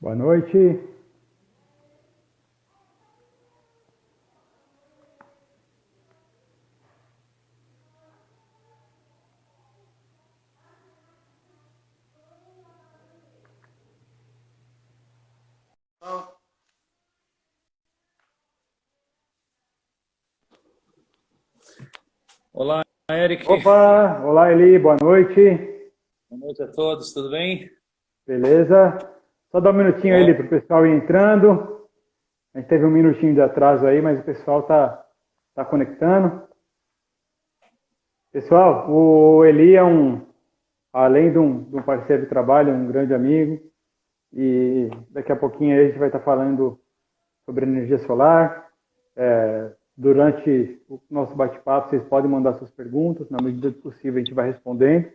Boa noite. Olá, Eric. Opa, olá Eli, boa noite. Boa noite a todos, tudo bem? Beleza? Só dá um minutinho aí Bom, para o pessoal ir entrando. A gente teve um minutinho de atraso aí, mas o pessoal tá conectando. Pessoal, o Eli é além de um parceiro de trabalho, um grande amigo. E daqui a pouquinho aí a gente vai estar falando sobre energia solar. Durante o nosso bate-papo, vocês podem mandar suas perguntas, na medida do possível a gente vai respondendo,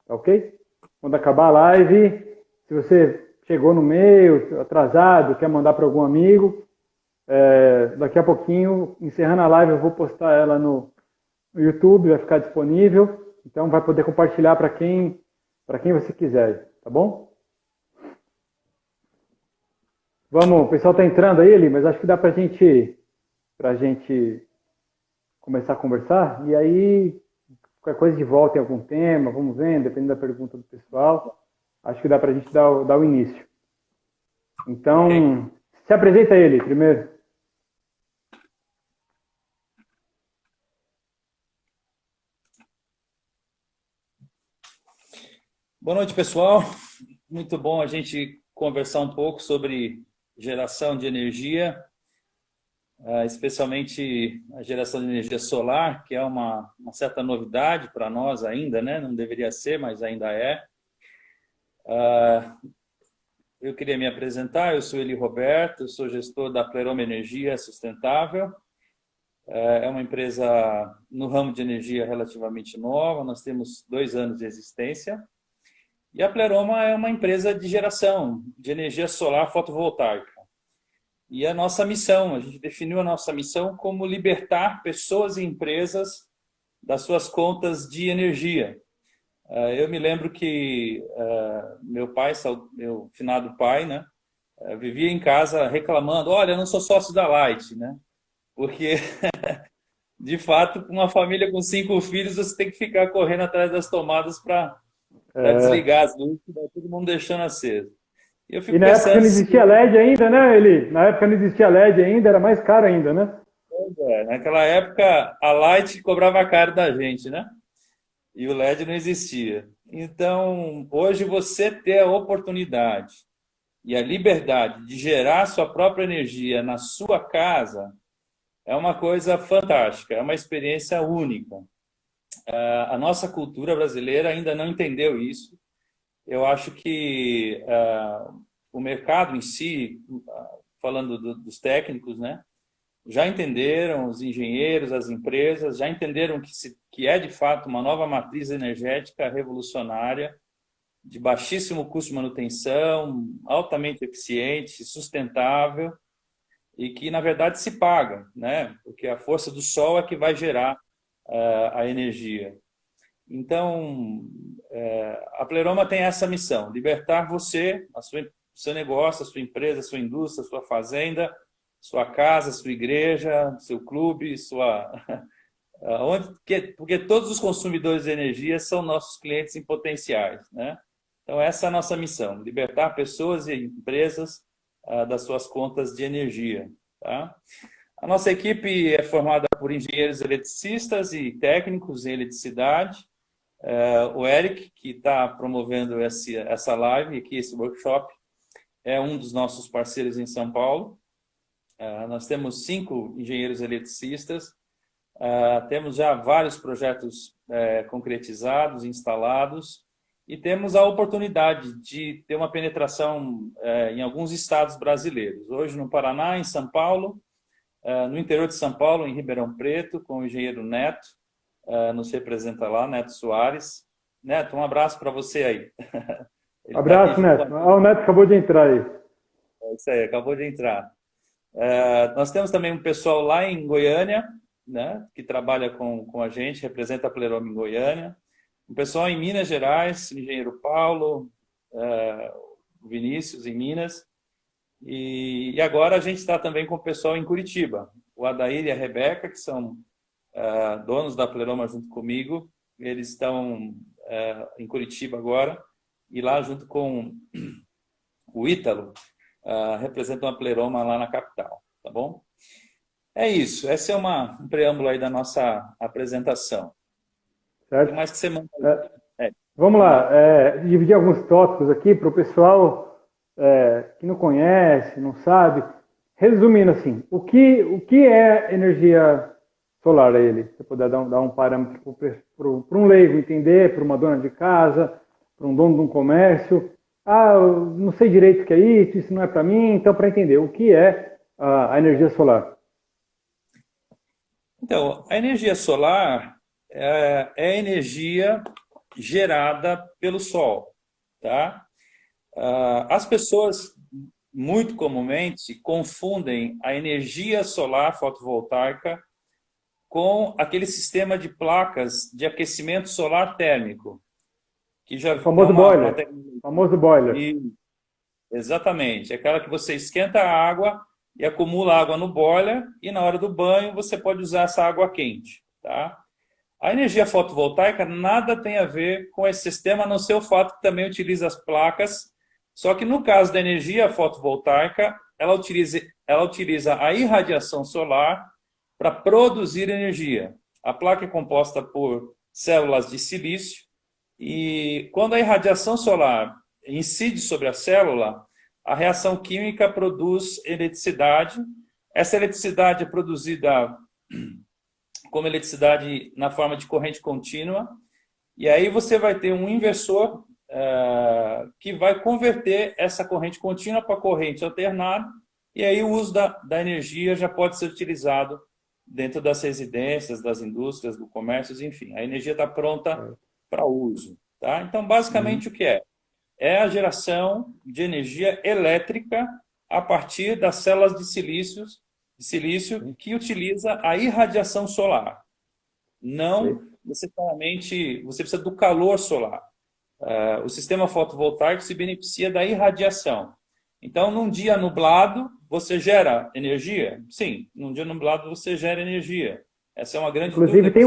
tá ok? Quando acabar a live, se você chegou no meio, atrasado, quer mandar para algum amigo, daqui a pouquinho, encerrando a live, eu vou postar ela no YouTube, vai ficar disponível, então vai poder compartilhar para quem você quiser, tá bom? Vamos, o pessoal está entrando aí, Eli, mas acho que dá para gente começar a conversar, e aí qualquer coisa de volta em algum tema, vamos ver, dependendo da pergunta do pessoal, acho que dá para a gente dar o início. ok. Então, se apresenta ele primeiro. Boa noite, pessoal. Muito bom a gente conversar um pouco sobre geração de energia, especialmente a geração de energia solar, que é uma certa novidade para nós ainda, né? Não deveria ser, mas ainda é. Eu queria me apresentar, eu sou Eli Roberto, eu sou gestor da Pleroma Energia Sustentável. É uma empresa no ramo de energia relativamente nova, nós temos 2 anos de existência. E a Pleroma é uma empresa de geração de energia solar fotovoltaica. E a nossa missão, a gente definiu a nossa missão como libertar pessoas e empresas das suas contas de energia. Eu me lembro que meu pai, meu finado pai, né, vivia em casa reclamando, olha, eu não sou sócio da Light, né? Porque, de fato, uma família com 5 filhos, você tem que ficar correndo atrás das tomadas para É, desligar as luzes, né? Todo mundo deixando aceso. E eu e fico na época pensando não se, existia LED ainda, né, Eli? Na época não existia LED ainda, era mais caro ainda, né? naquela época, a Light cobrava caro da gente, né? E o LED não existia. Então, hoje você ter a oportunidade e a liberdade de gerar sua própria energia na sua casa é uma coisa fantástica, é uma experiência única. A nossa cultura brasileira ainda não entendeu isso. Eu acho que o mercado em si, falando dos técnicos, né, já entenderam, os engenheiros, as empresas, já entenderam que é de fato uma nova matriz energética revolucionária, de baixíssimo custo de manutenção, altamente eficiente, sustentável e que, na verdade, se paga, né? Porque a força do sol é que vai gerar a energia. Então, a Pleroma tem essa missão, libertar você, seu negócio, a sua empresa, a sua indústria, a sua fazenda, sua casa, sua igreja, seu clube, porque todos os consumidores de energia são nossos clientes em potenciais, né? Então, essa é a nossa missão, libertar pessoas e empresas das suas contas de energia, tá? A nossa equipe é formada por engenheiros eletricistas e técnicos em eletricidade. O Eric, que está promovendo essa live aqui, esse workshop, é um dos nossos parceiros em São Paulo. Nós temos 5 engenheiros eletricistas, temos já vários projetos concretizados, instalados, e temos a oportunidade de ter uma penetração em alguns estados brasileiros. Hoje no Paraná, em São Paulo, no interior de São Paulo, em Ribeirão Preto, com o engenheiro Neto, nos representa lá, Neto Soares. Neto, um abraço para você aí. Ele está aqui Abraço, junto com a Neto. O Neto acabou de entrar aí. É isso aí, acabou de entrar. Nós temos também um pessoal lá em Goiânia, né, que trabalha com a gente, representa a Pleroma em Goiânia. Um pessoal em Minas Gerais, o engenheiro Paulo, Vinícius em Minas. E agora a gente está também com o pessoal em Curitiba. O Adair e a Rebeca, que são donos da Pleroma junto comigo, eles estão em Curitiba agora, e lá junto com o Ítalo, representam a Pleroma lá na capital, tá bom? É isso, esse é um preâmbulo aí da nossa apresentação. Certo? O que mais que você manda? Vamos lá, dividir alguns tópicos aqui para o pessoal que não conhece, não sabe. Resumindo assim, o que é energia solar a ele? Se você puder dar um parâmetro para um leigo entender, para uma dona de casa, para um dono de um comércio. Eu não sei direito o que é isso não é para mim, então para entender o que é a energia solar. Então, a energia solar é a energia gerada pelo Sol, tá? As pessoas, muito comumente, confundem a energia solar fotovoltaica com aquele sistema de placas de aquecimento solar térmico, que já O famoso boiler. Famoso boiler. E, exatamente, é aquela que você esquenta a água e acumula água no boiler, e na hora do banho você pode usar essa água quente, tá? A energia fotovoltaica nada tem a ver com esse sistema, a não ser o fato que também utiliza as placas, só que no caso da energia fotovoltaica, ela utiliza a irradiação solar para produzir energia. A placa é composta por células de silício, e quando a irradiação solar incide sobre a célula, a reação química produz eletricidade. Essa eletricidade é produzida como eletricidade na forma de corrente contínua, e aí você vai ter um inversor que vai converter essa corrente contínua para corrente alternada, e aí o uso da energia já pode ser utilizado dentro das residências, das indústrias, do comércio, enfim. A energia está pronta para uso. Tá? Então, basicamente, o que é? É a geração de energia elétrica a partir das células de silício que utiliza a irradiação solar. Não necessariamente você precisa do calor solar. O sistema fotovoltaico se beneficia da irradiação. Então, num dia nublado, você gera energia? Sim, num dia nublado você gera energia. Essa é uma grande Inclusive, dúvida.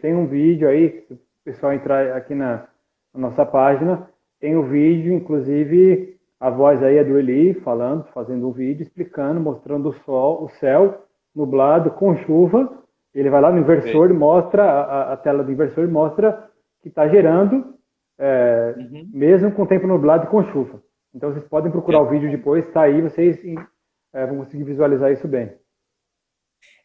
Tem um vídeo aí, se o pessoal entrar aqui na nossa página, tem o vídeo, inclusive a voz aí é do Eli falando, fazendo um vídeo explicando, mostrando o céu nublado com chuva. Ele vai lá no inversor e mostra, a tela do inversor e mostra que está gerando, mesmo com tempo nublado e com chuva. Então vocês podem procurar o vídeo depois, está aí, vocês vão conseguir visualizar isso bem.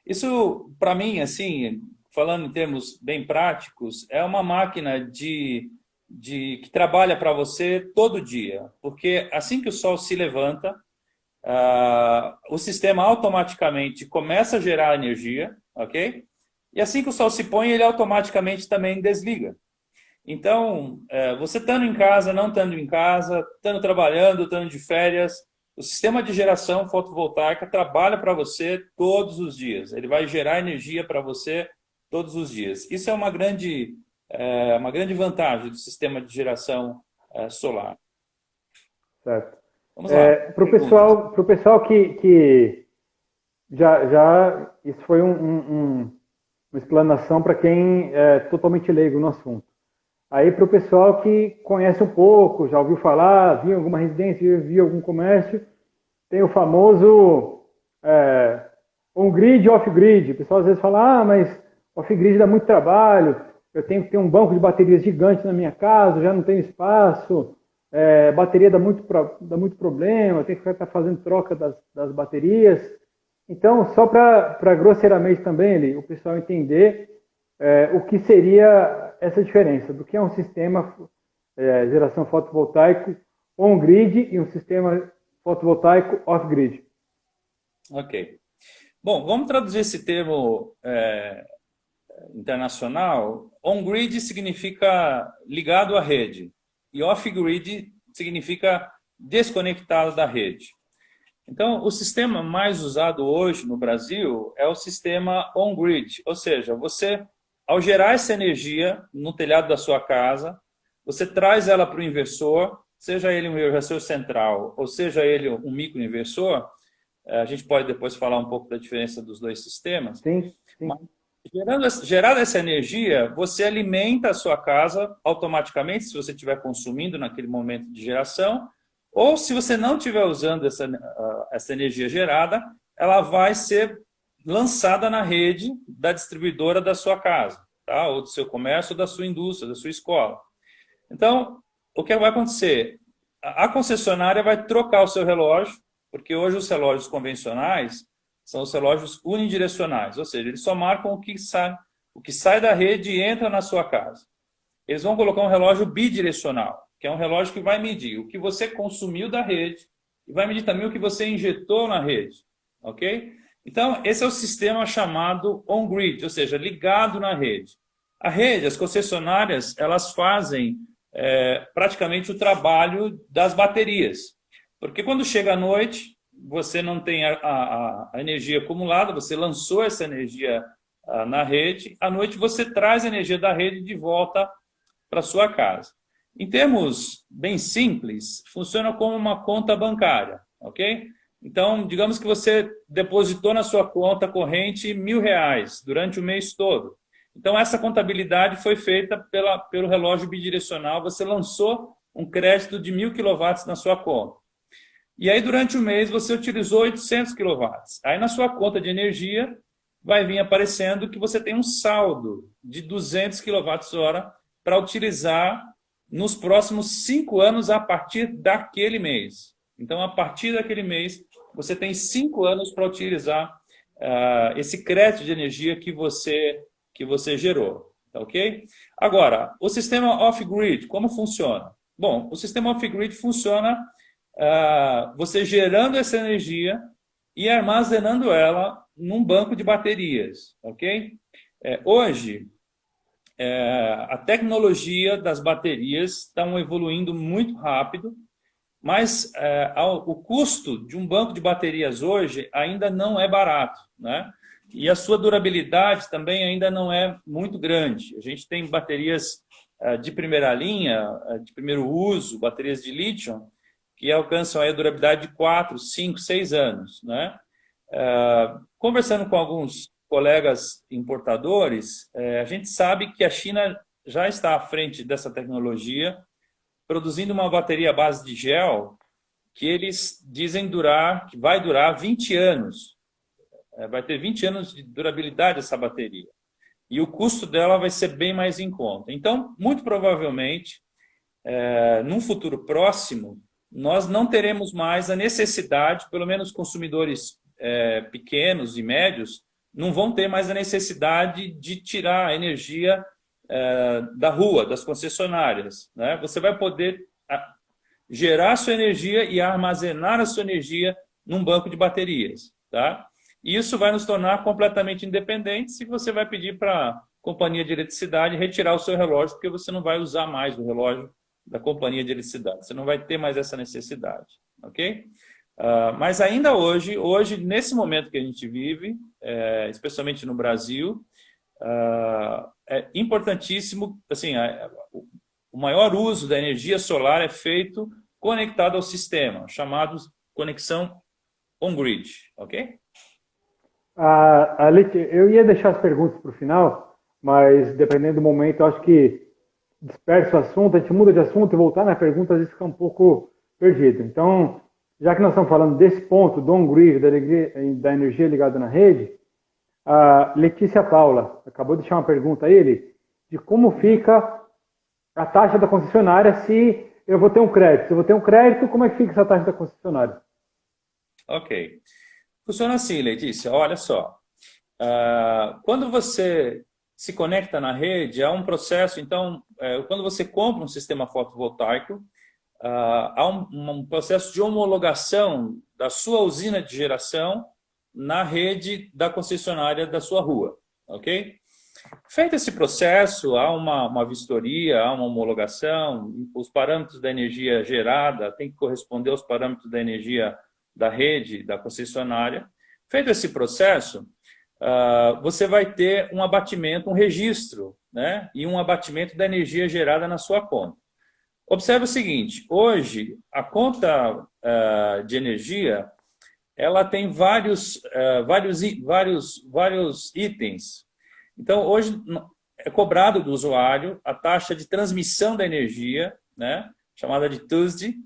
Isso, para mim, assim, falando em termos bem práticos, é uma máquina que trabalha para você todo dia. Porque assim que o sol se levanta, o sistema automaticamente começa a gerar energia, ok? E assim que o sol se põe, ele automaticamente também desliga. Então, você estando em casa, não estando em casa, estando trabalhando, estando de férias, o sistema de geração fotovoltaica trabalha para você todos os dias. Ele vai gerar energia para você todos os dias. Isso é uma grande vantagem do sistema de geração solar. Certo. Vamos lá. Para o pessoal que já isso foi uma explanação para quem é totalmente leigo no assunto. Aí para o pessoal que conhece um pouco, já ouviu falar, viu alguma residência, viu algum comércio, tem o famoso on-grid e off-grid. O pessoal às vezes fala, mas off-grid dá muito trabalho, eu tenho que ter um banco de baterias gigante na minha casa, já não tenho espaço, bateria dá muito problema, eu tenho que estar fazendo troca das baterias. Então, só para grosseiramente também, o pessoal entender o que seria essa diferença do que é um sistema geração fotovoltaico on-grid e um sistema fotovoltaico off-grid. Ok. Bom, vamos traduzir esse termo internacional. On-grid significa ligado à rede e off-grid significa desconectado da rede. Então, o sistema mais usado hoje no Brasil é o sistema on-grid, ou seja, você, ao gerar essa energia no telhado da sua casa, você traz ela para o inversor, seja ele um inversor central ou seja ele um microinversor, a gente pode depois falar um pouco da diferença dos dois sistemas. Sim, sim. Mas, gerada essa energia, você alimenta a sua casa automaticamente, se você estiver consumindo naquele momento de geração, ou se você não estiver usando essa energia gerada, ela vai ser lançada na rede da distribuidora da sua casa, tá? Ou do seu comércio, ou da sua indústria, da sua escola. Então, o que vai acontecer? A concessionária vai trocar o seu relógio, porque hoje os relógios convencionais são os relógios unidirecionais, ou seja, eles só marcam o que sai da rede e entra na sua casa. Eles vão colocar um relógio bidirecional, que é um relógio que vai medir o que você consumiu da rede e vai medir também o que você injetou na rede, ok? Então, esse é o sistema chamado on-grid, ou seja, ligado na rede. A rede, as concessionárias, elas fazem praticamente o trabalho das baterias, porque quando chega a noite, você não tem a energia acumulada, você lançou essa energia na rede, à noite você traz a energia da rede de volta para sua casa. Em termos bem simples, funciona como uma conta bancária, ok? Então, digamos que você depositou na sua conta corrente R$1.000 durante o mês todo. Então, essa contabilidade foi feita pelo relógio bidirecional, você lançou um crédito de 1.000 kW na sua conta. E aí, durante o mês, você utilizou 800 kW. Aí, na sua conta de energia, vai vir aparecendo que você tem um saldo de 200 kWh para utilizar nos próximos 5 anos a partir daquele mês. Então, a partir daquele mês, você tem 5 anos para utilizar esse crédito de energia que você gerou. Tá, ok? Agora, o sistema off-grid, como funciona? Bom, o sistema off-grid funciona você gerando essa energia e armazenando ela num banco de baterias. Ok? Hoje, a tecnologia das baterias está evoluindo muito rápido, mas o custo de um banco de baterias hoje ainda não é barato, né? E a sua durabilidade também ainda não é muito grande. A gente tem baterias de primeira linha, de primeiro uso, baterias de lítio, que alcançam a durabilidade de 4, 5, 6 anos, né? Conversando com alguns colegas importadores, a gente sabe que a China já está à frente dessa tecnologia, produzindo uma bateria à base de gel que eles dizem que vai durar 20 anos. Vai ter 20 anos de durabilidade essa bateria. E o custo dela vai ser bem mais em conta. Então, muito provavelmente, num futuro próximo, nós não teremos mais a necessidade, pelo menos consumidores pequenos e médios, não vão ter mais a necessidade de tirar a energia da rua, das concessionárias, né? Você vai poder gerar a sua energia e armazenar a sua energia num banco de baterias, tá? E isso vai nos tornar completamente independentes se você vai pedir para a companhia de eletricidade retirar o seu relógio, porque você não vai usar mais o relógio da companhia de eletricidade. Você não vai ter mais essa necessidade, ok? Mas ainda hoje, nesse momento que a gente vive, especialmente no Brasil, é importantíssimo, assim, o maior uso da energia solar é feito conectado ao sistema, chamado conexão on-grid, ok? Alec, eu ia deixar as perguntas para o final, mas dependendo do momento, eu acho que dispersa o assunto, a gente muda de assunto e voltar na pergunta, às vezes fica um pouco perdido. Então, já que nós estamos falando desse ponto, do on-grid, da energia ligada na rede, a Letícia Paula acabou de deixar uma pergunta a ele de como fica a taxa da concessionária se eu vou ter um crédito. Se eu vou ter um crédito, como é que fica essa taxa da concessionária? Ok. Funciona assim, Letícia, olha só. Quando você se conecta na rede, há um processo, então, quando você compra um sistema fotovoltaico, há um processo de homologação da sua usina de geração na rede da concessionária da sua rua, ok? Feito esse processo, há uma vistoria, há uma homologação, os parâmetros da energia gerada têm que corresponder aos parâmetros da energia da rede, da concessionária. Feito esse processo, você vai ter um abatimento, um registro, né? E um abatimento da energia gerada na sua conta. Observe o seguinte, hoje a conta de energia, ela tem vários itens. Então, hoje é cobrado do usuário a taxa de transmissão da energia, né, chamada de TUSD,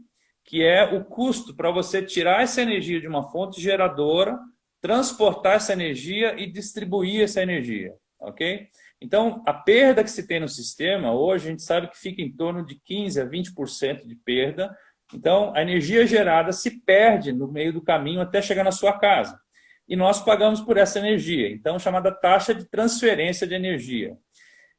que é o custo para você tirar essa energia de uma fonte geradora, transportar essa energia e distribuir essa energia, ok? Então, a perda que se tem no sistema, hoje a gente sabe que fica em torno de 15% a 20% de perda. Então, a energia gerada se perde no meio do caminho até chegar na sua casa. E nós pagamos por essa energia, então chamada taxa de transferência de energia.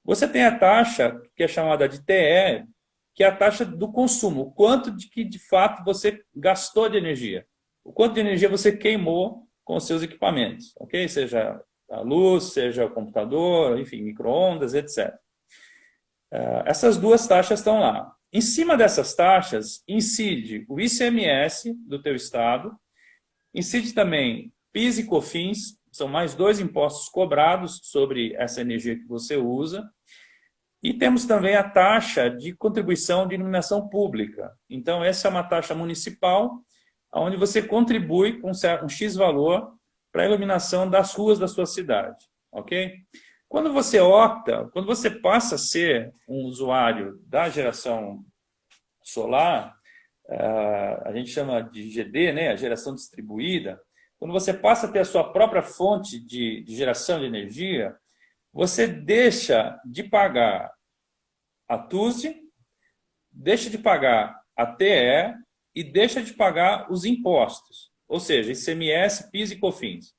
Você tem a taxa, que é chamada de TE, que é a taxa do consumo, o quanto de fato você gastou de energia, o quanto de energia você queimou com os seus equipamentos, ok? Seja a luz, seja o computador, enfim, micro-ondas, etc. Essas duas taxas estão lá. Em cima dessas taxas, incide o ICMS do teu estado, incide também PIS e COFINS, são mais 2 impostos cobrados sobre essa energia que você usa, e temos também a taxa de contribuição de iluminação pública. Então, essa é uma taxa municipal, onde você contribui com um X valor para a iluminação das ruas da sua cidade, ok? Quando você passa a ser um usuário da geração solar, a gente chama de GD, né, a geração distribuída, quando você passa a ter a sua própria fonte de geração de energia, você deixa de pagar a TUSD, deixa de pagar a TE e deixa de pagar os impostos, ou seja, ICMS, PIS e COFINS.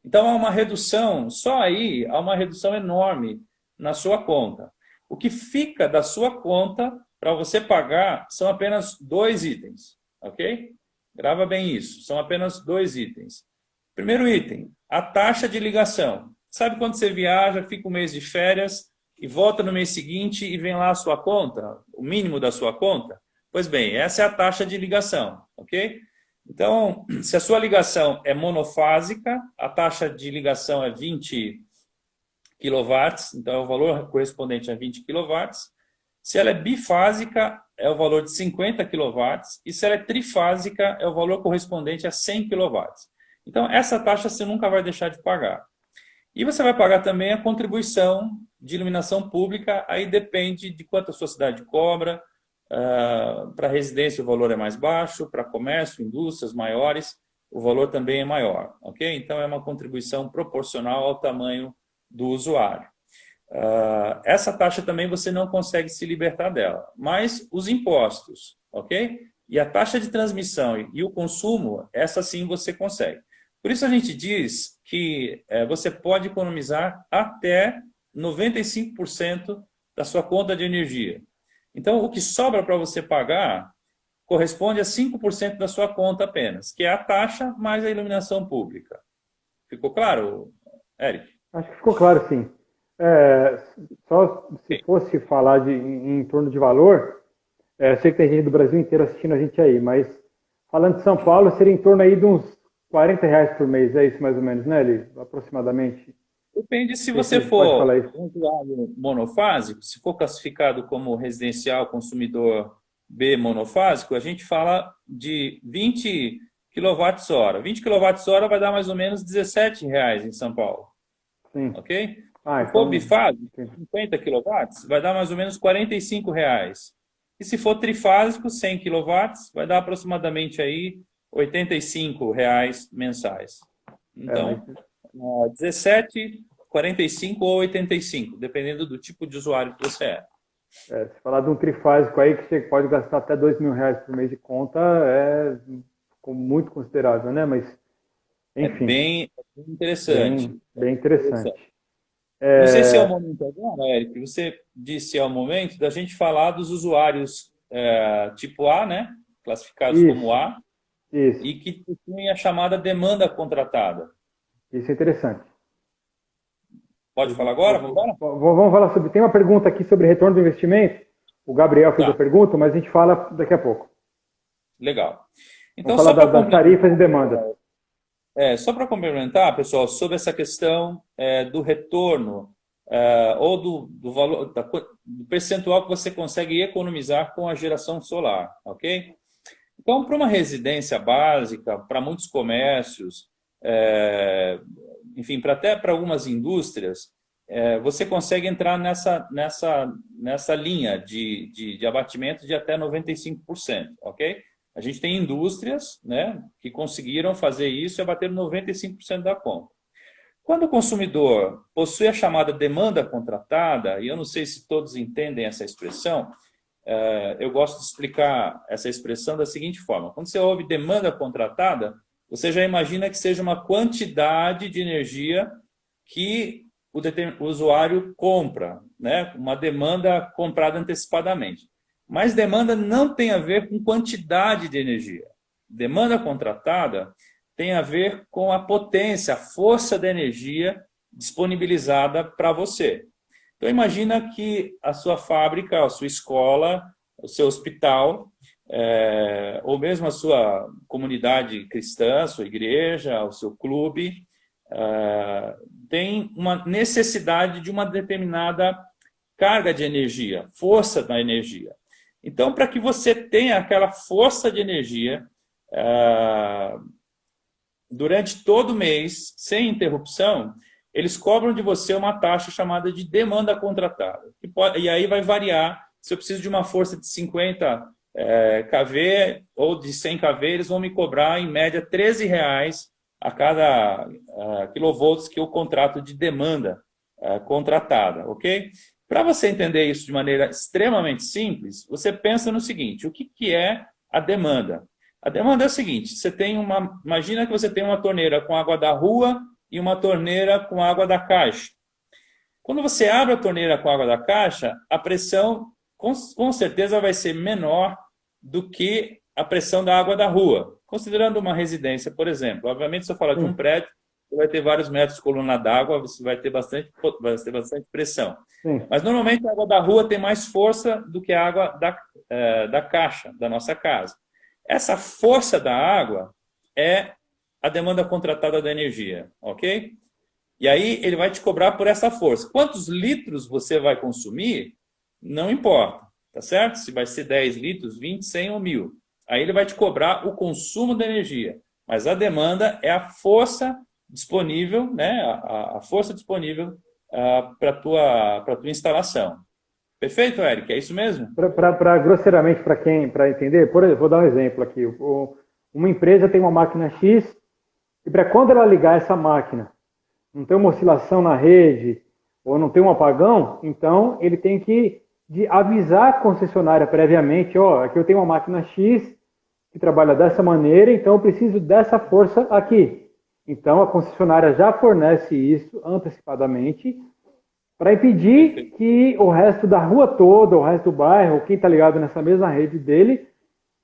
Então, há uma redução, só aí há uma redução enorme na sua conta. O que fica da sua conta para você pagar são apenas 2 itens, ok? Grava bem isso, são apenas 2 itens. Primeiro item, a taxa de ligação. Sabe quando você viaja, fica um mês de férias e volta no mês seguinte e vem lá a sua conta, o mínimo da sua conta? Pois bem, essa é a taxa de ligação, ok? Então, se a sua ligação é monofásica, a taxa de ligação é 20 kW, então é o valor correspondente a 20 kW. Se ela é bifásica, é o valor de 50 kW. E se ela é trifásica, é o valor correspondente a 100 kW. Então, essa taxa você nunca vai deixar de pagar. E você vai pagar também a contribuição de iluminação pública, aí depende de quanto a sua cidade cobra. Para residência o valor é mais baixo, para comércio, indústrias maiores, o valor também é maior, ok? Então é uma contribuição proporcional ao tamanho do usuário. Essa taxa também você não consegue se libertar dela, mas os impostos, ok? E a taxa de transmissão e o consumo, essa sim você consegue. Por isso a gente diz que você pode economizar até 95% da sua conta de energia. Então, o que sobra para você pagar corresponde a 5% da sua conta apenas, que é a taxa mais a iluminação pública. Ficou claro, Eric? Acho que ficou claro, sim. Só se fosse falar em torno de valor, sei que tem gente do Brasil inteiro assistindo a gente aí, mas falando de São Paulo, seria em torno aí de uns R$ 40 por mês, é isso mais ou menos, né, Eli? Aproximadamente. Depende se você for um usuário monofásico, se for classificado como residencial consumidor B monofásico, a gente fala de 20 kWh. 20 kWh vai dar mais ou menos R$ 17 em São Paulo. Sim. Ok? Se for bifásico, 50 kW, vai dar mais ou menos R$ 45. E se for trifásico, 100 kW, vai dar aproximadamente aí R$ 85 mensais. Então, 17, 45 ou 85, dependendo do tipo de usuário que você é. Se falar de um trifásico aí que você pode gastar até R$ 2.000 por mês de conta, é muito considerável, né? Mas, enfim. É bem interessante. Bem interessante. Não sei se é o momento agora, Eric, você disse é o momento da gente falar dos usuários tipo A, né? Classificados como A, e que tem a chamada demanda contratada. Isso é interessante. Pode falar agora? Vamos falar sobre... Tem uma pergunta aqui sobre retorno do investimento. O Gabriel fez a pergunta, mas a gente fala daqui a pouco. Legal. Então, vamos falar das tarifas e demanda. Só para complementar, pessoal, sobre essa questão do retorno ou do valor, do percentual que você consegue economizar com a geração solar, ok? Então, para uma residência básica, para muitos comércios, enfim, até para algumas indústrias, você consegue entrar nessa linha de abatimento de até 95%, ok? A gente tem indústrias, né, que conseguiram fazer isso e abater 95% da conta. Quando o consumidor possui a chamada demanda contratada, e eu não sei se todos entendem essa expressão, eu gosto de explicar essa expressão da seguinte forma. Quando você ouve demanda contratada, você já imagina que seja uma quantidade de energia que o usuário compra, né? Uma demanda comprada antecipadamente. Mas demanda não tem a ver com quantidade de energia. Demanda contratada tem a ver com a potência, a força da energia disponibilizada para você. Então, imagina que a sua fábrica, a sua escola, o seu hospital, ou mesmo a sua comunidade cristã, a sua igreja, o seu clube, tem uma necessidade de uma determinada carga de energia, força da energia. Então, para que você tenha aquela força de energia durante todo o mês, sem interrupção, eles cobram de você uma taxa chamada de demanda contratada. E aí vai variar. Se eu preciso de uma força de 50 kV ou de 100 kV, eles vão me cobrar, em média, R$ 13 a cada kilovolts que eu contrato de demanda contratada, ok? Para você entender isso de maneira extremamente simples, você pensa no seguinte: o que é a demanda? A demanda é o seguinte: imagina que você tem uma torneira com água da rua e uma torneira com água da caixa. Quando você abre a torneira com água da caixa, a pressão com certeza vai ser menor do que a pressão da água da rua. Considerando uma residência, por exemplo. Obviamente, se eu falar de um prédio, você vai ter vários metros de coluna d'água, você vai ter bastante pressão. Sim. Mas, normalmente, a água da rua tem mais força do que a água da caixa, da nossa casa. Essa força da água é a demanda contratada da energia, ok? E aí ele vai te cobrar por essa força. Quantos litros você vai consumir, não importa, tá certo? Se vai ser 10 litros, 20, 100 ou 1000. Aí ele vai te cobrar o consumo da energia. Mas a demanda é a força disponível, né? A força disponível para a tua instalação. Perfeito, Eric? É isso mesmo? Grosseiramente, para entender, por exemplo, vou dar um exemplo aqui. Uma empresa tem uma máquina X e para quando ela ligar essa máquina, não tem uma oscilação na rede ou não tem um apagão, então ele tem que avisar a concessionária previamente: ó, aqui eu tenho uma máquina X que trabalha dessa maneira, então eu preciso dessa força aqui. Então a concessionária já fornece isso antecipadamente para impedir que o resto da rua toda, o resto do bairro, quem está ligado nessa mesma rede dele,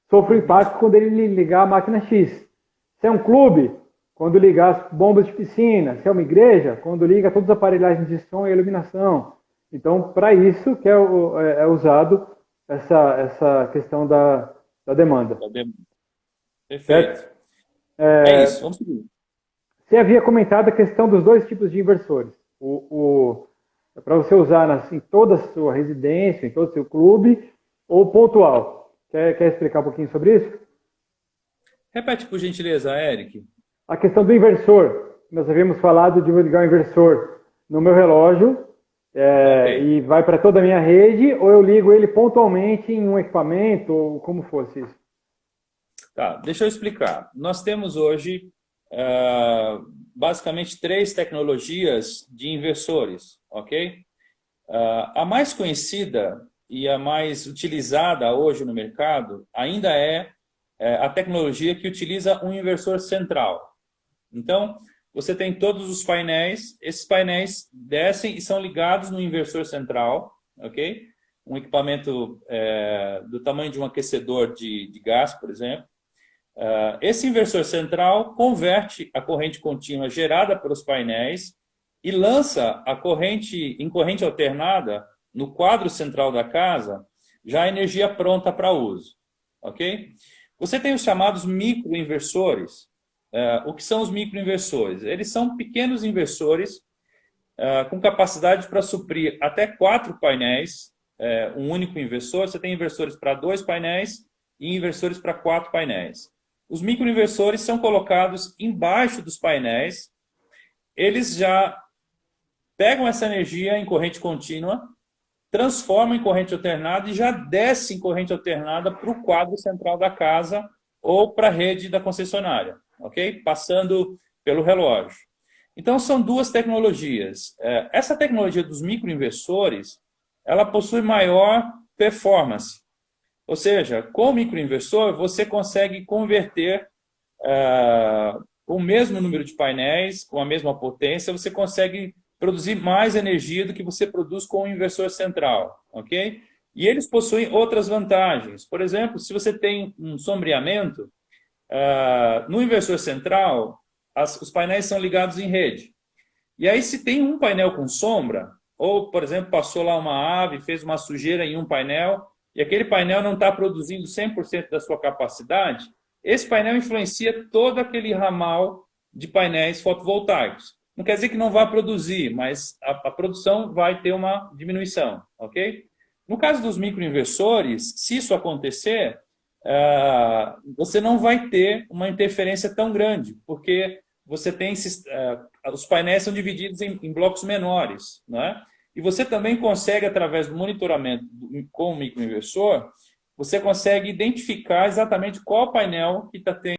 sofra o impacto quando ele ligar a máquina X. Se é um clube, quando ligar as bombas de piscina. Se é uma igreja, quando liga todas as aparelhagens de som e iluminação. Então, para isso que é usado essa questão da demanda. Perfeito. É isso, vamos seguir. Você havia comentado a questão dos dois tipos de inversores. Para você usar em toda a sua residência, em todo o seu clube, ou pontual. Quer explicar um pouquinho sobre isso? Repete, por gentileza, Eric. A questão do inversor. Nós havíamos falado de ligar o inversor no meu relógio e vai para toda a minha rede, ou eu ligo ele pontualmente em um equipamento, ou como fosse isso? Tá, deixa eu explicar. Nós temos hoje basicamente 3 tecnologias de inversores, ok? A mais conhecida e a mais utilizada hoje no mercado ainda é a tecnologia que utiliza um inversor central. Então, você tem todos os painéis, esses painéis descem e são ligados no inversor central, ok? Um equipamento do tamanho de um aquecedor de gás, por exemplo. Esse inversor central converte a corrente contínua gerada pelos painéis e lança a corrente em corrente alternada no quadro central da casa, já a energia pronta para uso, ok? Você tem os chamados microinversores. O que são os microinversores? Eles são pequenos inversores com capacidade para suprir até 4 painéis, um único inversor. Você tem inversores para 2 painéis e inversores para 4 painéis. Os microinversores são colocados embaixo dos painéis. Eles já pegam essa energia em corrente contínua, transformam em corrente alternada e já descem em corrente alternada para o quadro central da casa ou para a rede da concessionária, ok? Passando pelo relógio. Então, são 2 tecnologias. Essa tecnologia dos microinversores, ela possui maior performance. Ou seja, com o microinversor, você consegue converter o mesmo número de painéis, com a mesma potência, você consegue produzir mais energia do que você produz com o inversor central, ok? E eles possuem outras vantagens. Por exemplo, se você tem um sombreamento, no inversor central, os painéis são ligados em rede. E aí, se tem um painel com sombra, ou, por exemplo, passou lá uma ave, fez uma sujeira em um painel, e aquele painel não está produzindo 100% da sua capacidade, esse painel influencia todo aquele ramal de painéis fotovoltaicos. Não quer dizer que não vá produzir, mas a produção vai ter uma diminuição, ok? No caso dos microinversores, se isso acontecer, você não vai ter uma interferência tão grande, porque você tem os painéis são divididos em blocos menores, né? E você também consegue, através do monitoramento com o microinversor, você consegue identificar exatamente qual painel que está tendo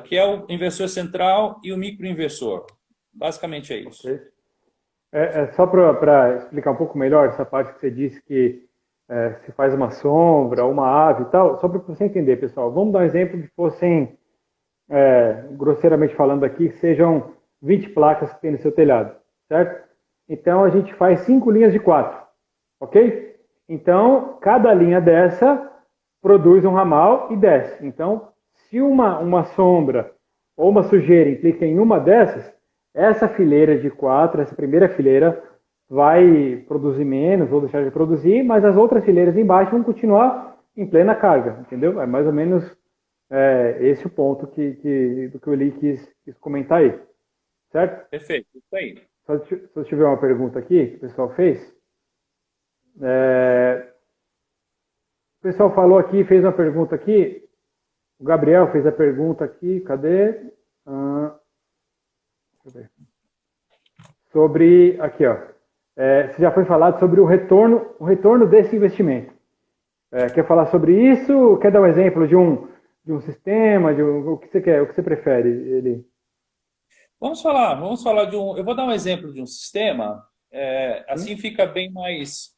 que é o inversor central e o microinversor. Basicamente é isso. Ok. Só para explicar um pouco melhor essa parte que você disse que se faz uma sombra, uma ave e tal, só para você entender, pessoal. Vamos dar um exemplo que fossem, grosseiramente falando aqui, sejam 20 placas que tem no seu telhado, certo? Então, a gente faz 5 linhas de 4, ok? Então, cada linha dessa produz um ramal e desce. Então, se uma sombra ou uma sujeira implica em uma dessas, essa fileira de 4, essa primeira fileira, vai produzir menos ou deixar de produzir, mas as outras fileiras embaixo vão continuar em plena carga, entendeu? É mais ou menos esse o ponto do que o Eli quis comentar aí, certo? Perfeito, isso aí. Só se eu tiver uma pergunta aqui que o pessoal fez. O pessoal falou aqui, fez uma pergunta aqui. O Gabriel fez a pergunta aqui, cadê? Deixa eu ver. Sobre, aqui ó, se já foi falado sobre o retorno desse investimento. Quer falar sobre isso? Quer dar um exemplo de um sistema, o que você quer, o que você prefere, ele? Vamos falar de um. Eu vou dar um exemplo de um sistema, assim fica bem mais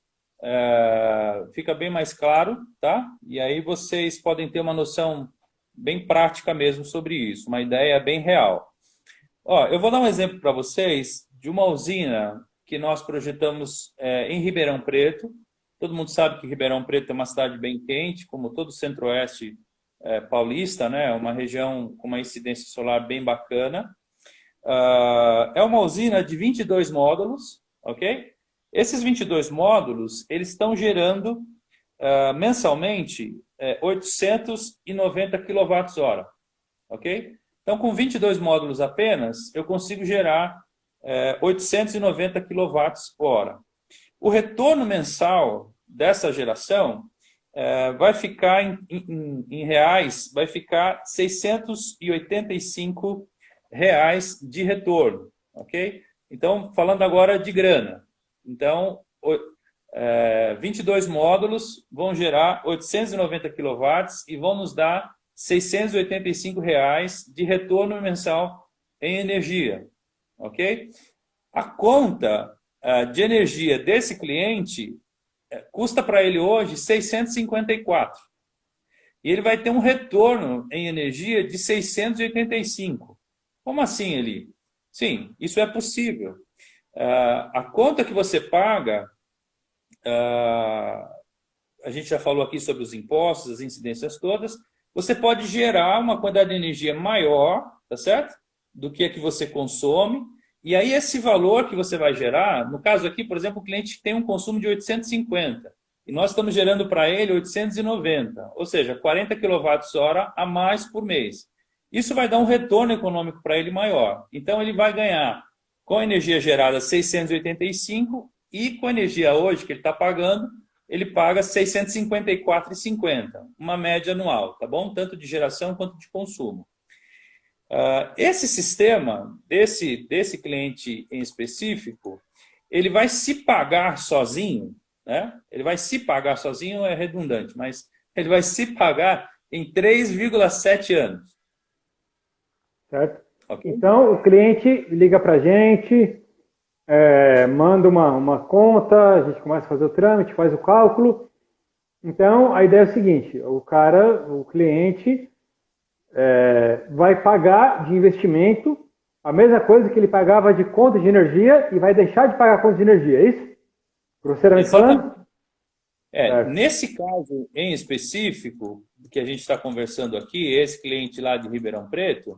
claro, tá? E aí vocês podem ter uma noção bem prática mesmo sobre isso, uma ideia bem real. Ó, eu vou dar um exemplo para vocês de uma usina que nós projetamos em Ribeirão Preto. Todo mundo sabe que Ribeirão Preto é uma cidade bem quente, como todo o centro-oeste paulista, né? Uma região com uma incidência solar bem bacana. É uma usina de 22 módulos, ok? Esses 22 módulos, eles estão gerando mensalmente 890 kWh, ok? Então, com 22 módulos apenas, eu consigo gerar 890 kWh. O retorno mensal dessa geração vai ficar em reais, vai ficar R$ 685 de retorno, ok? Então, falando agora de grana. Então, 22 módulos vão gerar 890 kW e vão nos dar R$ 685 de retorno mensal em energia, ok? A conta de energia desse cliente custa para ele hoje 654. E ele vai ter um retorno em energia de 685. Como assim, Eli? Sim, isso é possível. A conta que você paga, a gente já falou aqui sobre os impostos, as incidências todas, você pode gerar uma quantidade de energia maior, tá certo? Do que a que você consome. E aí esse valor que você vai gerar, no caso aqui, por exemplo, o cliente tem um consumo de 850. e nós estamos gerando para ele 890, ou seja, 40 kWh a mais por mês. Isso vai dar um retorno econômico para ele maior. Então, ele vai ganhar com a energia gerada 685 e com a energia hoje que ele está pagando, ele paga 654,50, uma média anual, tá bom? Tanto de geração quanto de consumo. Esse sistema, desse cliente em específico, ele vai se pagar sozinho, né? Ele vai se pagar sozinho, é redundante, mas ele vai se pagar em 3,7 anos. Certo? Okay? Então, o cliente liga para a gente, manda uma conta, a gente começa a fazer o trâmite, faz o cálculo. Então, a ideia é o seguinte, o cliente vai pagar de investimento a mesma coisa que ele pagava de conta de energia e vai deixar de pagar conta de energia, é isso? Grosseiramente falando? Nesse caso em específico, que a gente está conversando aqui, esse cliente lá de Ribeirão Preto,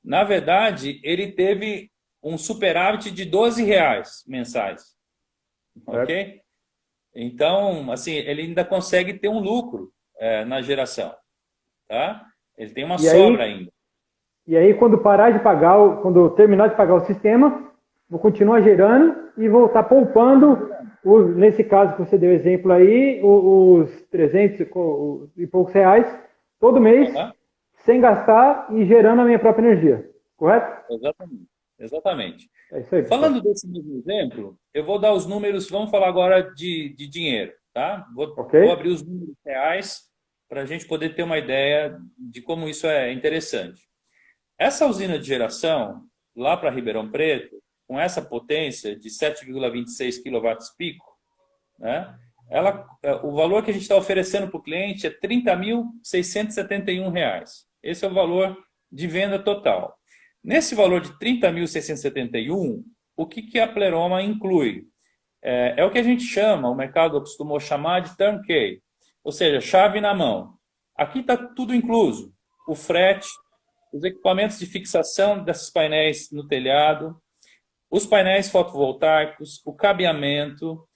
na verdade, ele teve um superávit de R$ 12 mensais. Ok? Então, assim, ele ainda consegue ter um lucro na geração. Tá? Ele tem uma sobra ainda. E aí, quando quando terminar de pagar o sistema, vou continuar gerando e vou estar poupando, nesse caso que você deu exemplo aí, os 300 e poucos reais todo mês, sem gastar e gerando a minha própria energia. Correto? Exatamente. É isso aí, falando desse mesmo exemplo, eu vou dar os números, vamos falar agora de dinheiro. Tá? Vou abrir os números reais para a gente poder ter uma ideia de como isso é interessante. Essa usina de geração, lá para Ribeirão Preto, com essa potência de 7,26 kW-pico, né, o valor que a gente está oferecendo para o cliente é R$ 30.671. Esse é o valor de venda total. Nesse valor de R$ 30.671, o que a Pleroma inclui? É o que a gente chama, o mercado acostumou chamar de turnkey, ou seja, chave na mão. Aqui está tudo incluso, o frete, os equipamentos de fixação desses painéis no telhado, os painéis fotovoltaicos, o cabeamento,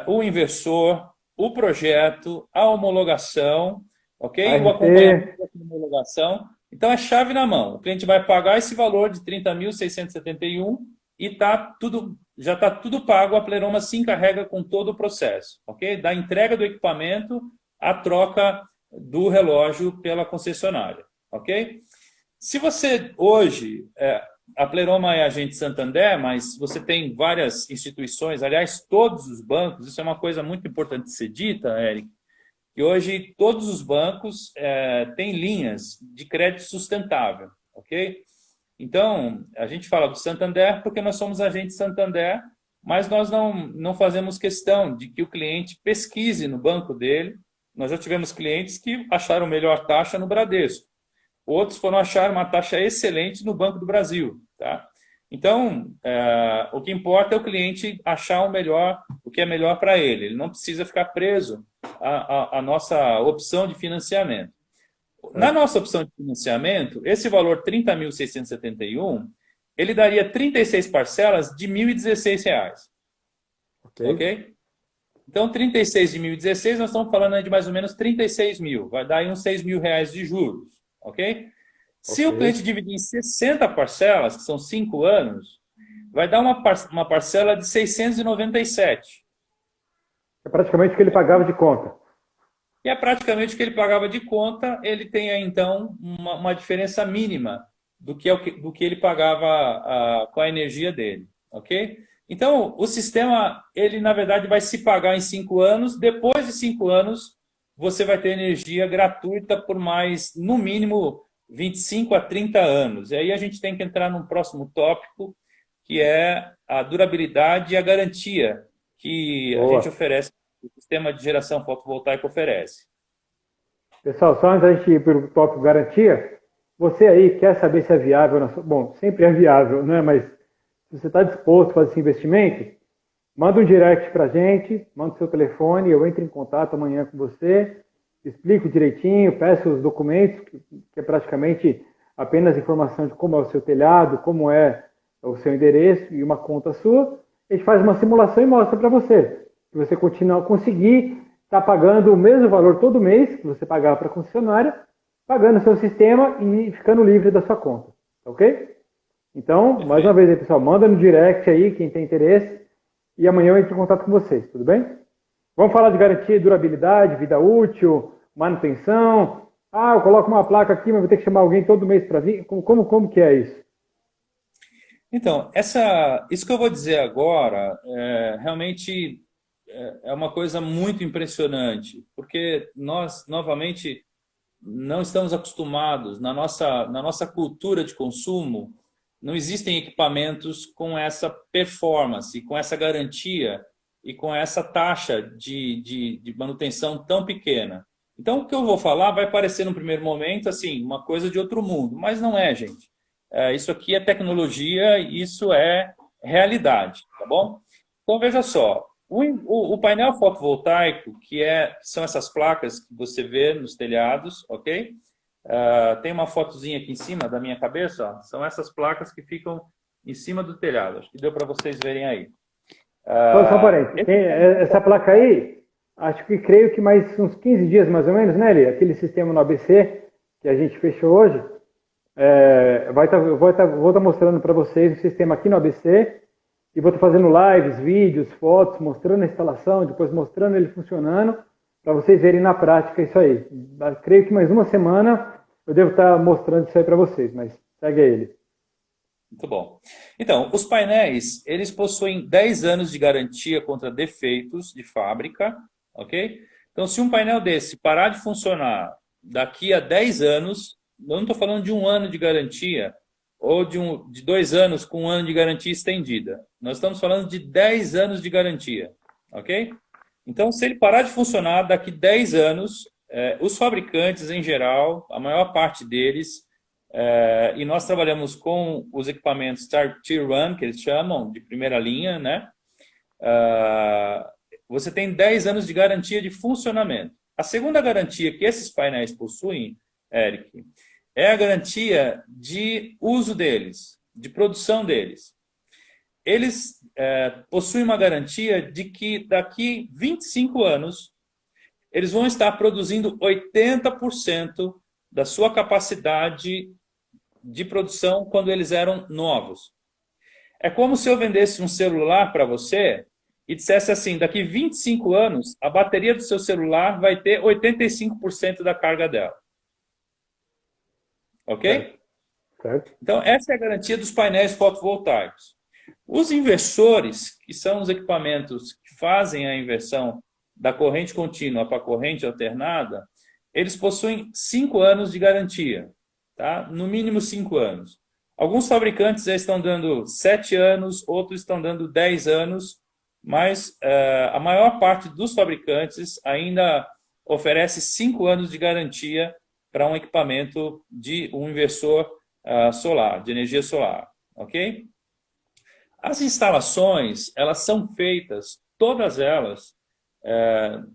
o inversor, o projeto, a homologação, ok? O acompanhamento da homologação. Então, é chave na mão. O cliente vai pagar esse valor de R$ 30.671 e já está tudo pago. A Pleroma se encarrega com todo o processo, ok? Da entrega do equipamento à troca do relógio pela concessionária, ok? Se você hoje, a Pleroma é agente Santander, mas você tem várias instituições, aliás, todos os bancos, isso é uma coisa muito importante de ser dita, Eric, que hoje todos os bancos têm linhas de crédito sustentável, ok? Então, a gente fala do Santander porque nós somos agente Santander, mas nós não fazemos questão de que o cliente pesquise no banco dele. Nós já tivemos clientes que acharam melhor taxa no Bradesco. Outros foram achar uma taxa excelente no Banco do Brasil. Tá? Então, o que importa é o cliente achar o que é melhor para ele. Ele não precisa ficar preso à nossa opção de financiamento. Na nossa opção de financiamento, esse valor 30.671, ele daria 36 parcelas de R$ 1.016. Ok? Então, 36 de 1.016, nós estamos falando de mais ou menos 36 mil. Vai dar aí uns R$ 6.000 de juros. Ok? Se o cliente dividir em 60 parcelas, que são 5 anos, vai dar uma parcela de 697. É praticamente o que ele pagava de conta. E é praticamente o que ele pagava de conta, ele tem aí, então, uma diferença mínima do que ele pagava com a energia dele. Ok? Então, o sistema, ele na verdade vai se pagar em 5 anos. Depois de 5 anos, você vai ter energia gratuita por mais, no mínimo, 25 a 30 anos. E aí a gente tem que entrar num próximo tópico, que é a durabilidade e a garantia que a gente oferece, o sistema de geração fotovoltaica oferece. Pessoal, só antes da gente ir para o tópico garantia, você aí quer saber se é viável? Bom, sempre é viável, né? Mas se você está disposto a fazer esse investimento, manda um direct para a gente, manda o seu telefone, eu entro em contato amanhã com você, explico direitinho, peço os documentos, que é praticamente apenas informação de como é o seu telhado, como é o seu endereço e uma conta sua. A gente faz uma simulação e mostra para você. Se você conseguir está pagando o mesmo valor todo mês que você pagava para a concessionária, pagando o seu sistema e ficando livre da sua conta, ok? Então, mais uma vez aí, pessoal, manda no direct aí quem tem interesse e amanhã eu entro em contato com vocês, tudo bem? Vamos falar de garantia e durabilidade, vida útil, manutenção. Ah, eu coloco uma placa aqui, mas vou ter que chamar alguém todo mês para vir. Como que é isso? Então, isso que eu vou dizer agora, realmente é uma coisa muito impressionante, porque nós, novamente, não estamos acostumados, na nossa cultura de consumo, não existem equipamentos com essa performance, com essa garantia e com essa taxa de manutenção tão pequena. Então, o que eu vou falar vai parecer, no primeiro momento, assim, uma coisa de outro mundo, mas não é, gente. Isso aqui é tecnologia, isso é realidade, tá bom? Então, veja só, o painel fotovoltaico, são essas placas que você vê nos telhados, ok? Tem uma fotozinha aqui em cima da minha cabeça, ó, são essas placas que ficam em cima do telhado. Acho que deu para vocês verem aí. Só um parênteses. Essa placa aí, acho que creio que mais uns 15 dias mais ou menos, né, Eli? Aquele sistema no ABC que a gente fechou hoje, vou estar mostrando para vocês o sistema aqui no ABC e vou estar fazendo lives, vídeos, fotos, mostrando a instalação, depois mostrando ele funcionando, para vocês verem na prática isso aí. Creio que mais uma semana eu devo estar mostrando isso aí para vocês, mas segue aí ele. Muito bom. Então, os painéis, eles possuem 10 anos de garantia contra defeitos de fábrica, ok? Então, se um painel desse parar de funcionar daqui a 10 anos, eu não estou falando de 1 ano de garantia, ou de 2 anos com 1 ano de garantia estendida. Nós estamos falando de 10 anos de garantia, ok? Então, se ele parar de funcionar daqui a 10 anos, os fabricantes, em geral, a maior parte deles, e nós trabalhamos com os equipamentos Tier 1, que eles chamam, de primeira linha, né? Você tem 10 anos de garantia de funcionamento. A segunda garantia que esses painéis possuem, Eric, é a garantia de uso deles, de produção deles. Eles possuem uma garantia de que daqui 25 anos eles vão estar produzindo 80% da sua capacidade de produção quando eles eram novos. É como se eu vendesse um celular para você e dissesse assim, daqui 25 anos, a bateria do seu celular vai ter 85% da carga dela. Ok? Certo. Então, essa é a garantia dos painéis fotovoltaicos. Os inversores, que são os equipamentos que fazem a inversão da corrente contínua para a corrente alternada, eles possuem 5 anos de garantia, tá? No mínimo 5 anos. Alguns fabricantes já estão dando 7 anos, outros estão dando 10 anos, mas a maior parte dos fabricantes ainda oferece 5 anos de garantia para um equipamento de um inversor solar, de energia solar, ok? As instalações, elas são feitas, todas elas,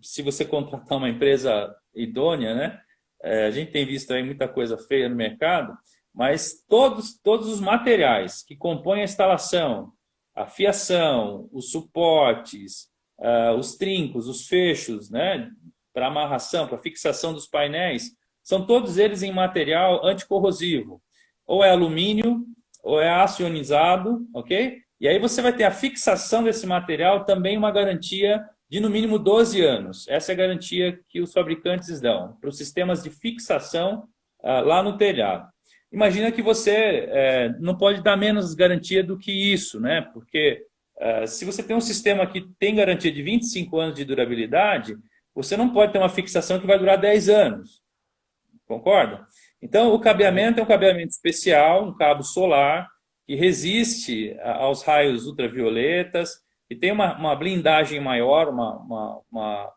se você contratar uma empresa idônea, né? A gente tem visto aí muita coisa feia no mercado, mas todos os materiais que compõem a instalação, a fiação, os suportes, os trincos, os fechos, né? Para amarração, para fixação dos painéis, são todos eles em material anticorrosivo. Ou é alumínio, ou é aço ionizado, ok? E aí você vai ter a fixação desse material, também uma garantia de no mínimo 12 anos. Essa é a garantia que os fabricantes dão para os sistemas de fixação lá no telhado. Imagina que você não pode dar menos garantia do que isso, né? Porque se você tem um sistema que tem garantia de 25 anos de durabilidade, você não pode ter uma fixação que vai durar 10 anos. Concorda? Então, o cabeamento é um cabeamento especial, um cabo solar, que resiste aos raios ultravioletas, que tem uma blindagem maior, uma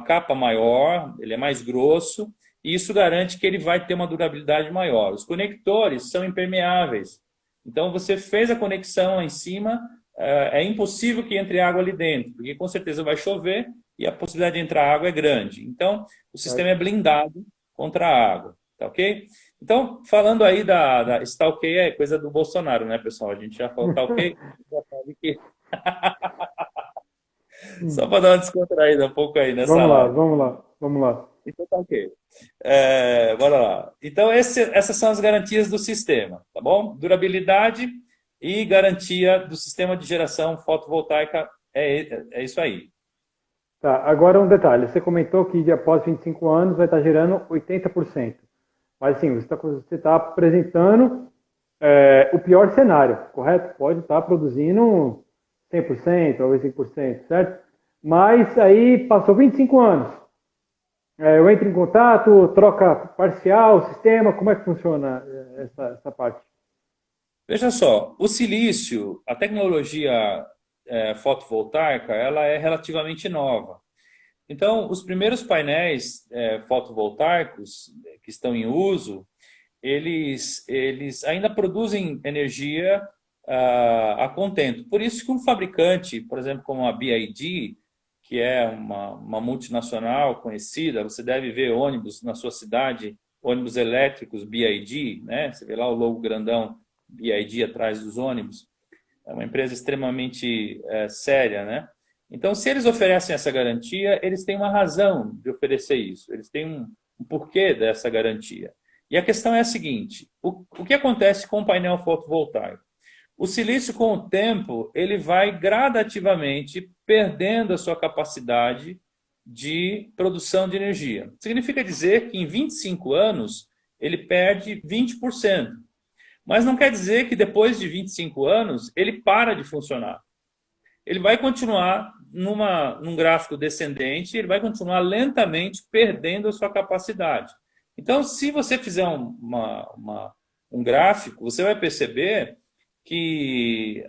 capa maior, ele é mais grosso, e isso garante que ele vai ter uma durabilidade maior. Os conectores são impermeáveis, então você fez a conexão lá em cima, é impossível que entre água ali dentro, porque com certeza vai chover e a possibilidade de entrar água é grande. Então, o sistema é blindado contra a água, tá ok? Então, falando aí está ok é coisa do Bolsonaro, né, pessoal? A gente já falou, tá ok? Já sabe que... Só para dar uma descontraída um pouco aí nessa Vamos lá, live. vamos lá, vamos lá. Então tá ok. Bora lá. Então, essas são as garantias do sistema, tá bom? Durabilidade e garantia do sistema de geração fotovoltaica é isso aí. Tá, agora um detalhe. Você comentou que após 25 anos vai estar gerando 80%. Mas assim, você tá apresentando o pior cenário, correto? Pode estar produzindo 100%, talvez 100%, certo? Mas aí passou 25 anos. Eu entro em contato, troca parcial, sistema, como é que funciona essa parte? Veja só, o silício, a tecnologia fotovoltaica, ela é relativamente nova. Então, os primeiros painéis fotovoltaicos que estão em uso, eles ainda produzem energia a contento. Por isso que um fabricante, por exemplo, como a BYD, que é uma multinacional conhecida, você deve ver ônibus na sua cidade, ônibus elétricos BYD, né? Você vê lá o logo grandão BYD atrás dos ônibus. É uma empresa extremamente séria, né? Então, se eles oferecem essa garantia, eles têm uma razão de oferecer isso. Eles têm um porquê dessa garantia. E a questão é a seguinte: o que acontece com o painel fotovoltaico? O silício, com o tempo, ele vai gradativamente perdendo a sua capacidade de produção de energia. Significa dizer que em 25 anos ele perde 20%. Mas não quer dizer que depois de 25 anos ele para de funcionar. Ele vai continuar num gráfico descendente, ele vai continuar lentamente perdendo a sua capacidade. Então, se você fizer um gráfico, você vai perceber que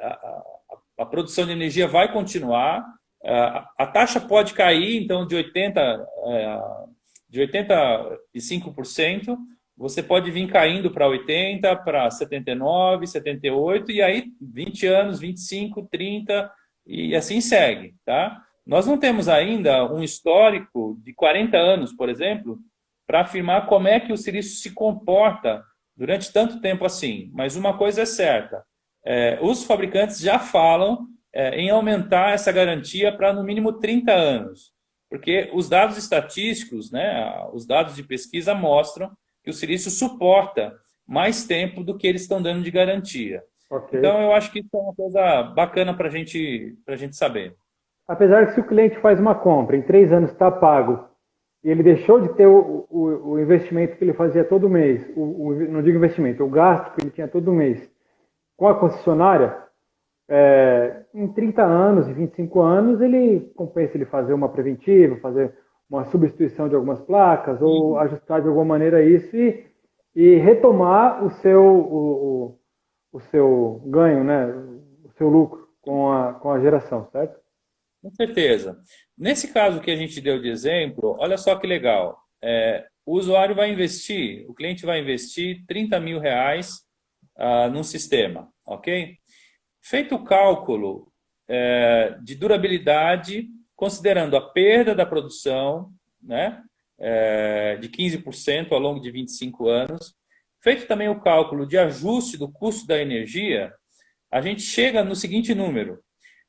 a produção de energia vai continuar, a taxa pode cair, então, de 85%, você pode vir caindo para 80%, para 79%, 78%, e aí 20 anos, 25, 30, e assim segue, tá? Nós não temos ainda um histórico de 40 anos, por exemplo, para afirmar como é que o silício se comporta durante tanto tempo assim. Mas uma coisa é certa, os fabricantes já falam em aumentar essa garantia para no mínimo 30 anos, porque os dados estatísticos, né, os dados de pesquisa mostram que o silício suporta mais tempo do que eles estão dando de garantia. Ok. Então, eu acho que isso é uma coisa bacana para a gente saber. Apesar que se o cliente faz uma compra, em 3 anos está pago, e ele deixou de ter o investimento que ele fazia todo mês, não digo investimento, o gasto que ele tinha todo mês com a concessionária, em 30 anos e 25 anos, ele compensa ele fazer uma preventiva, fazer uma substituição de algumas placas, ou ajustar de alguma maneira isso e retomar o seu ganho, né? O seu lucro com a geração, certo? Com certeza. Nesse caso que a gente deu de exemplo, olha só que legal. O usuário vai investir, o cliente vai investir 30 mil reais num sistema, ok? Feito o cálculo de durabilidade, considerando a perda da produção, né, de 15% ao longo de 25 anos, feito também o cálculo de ajuste do custo da energia, a gente chega no seguinte número: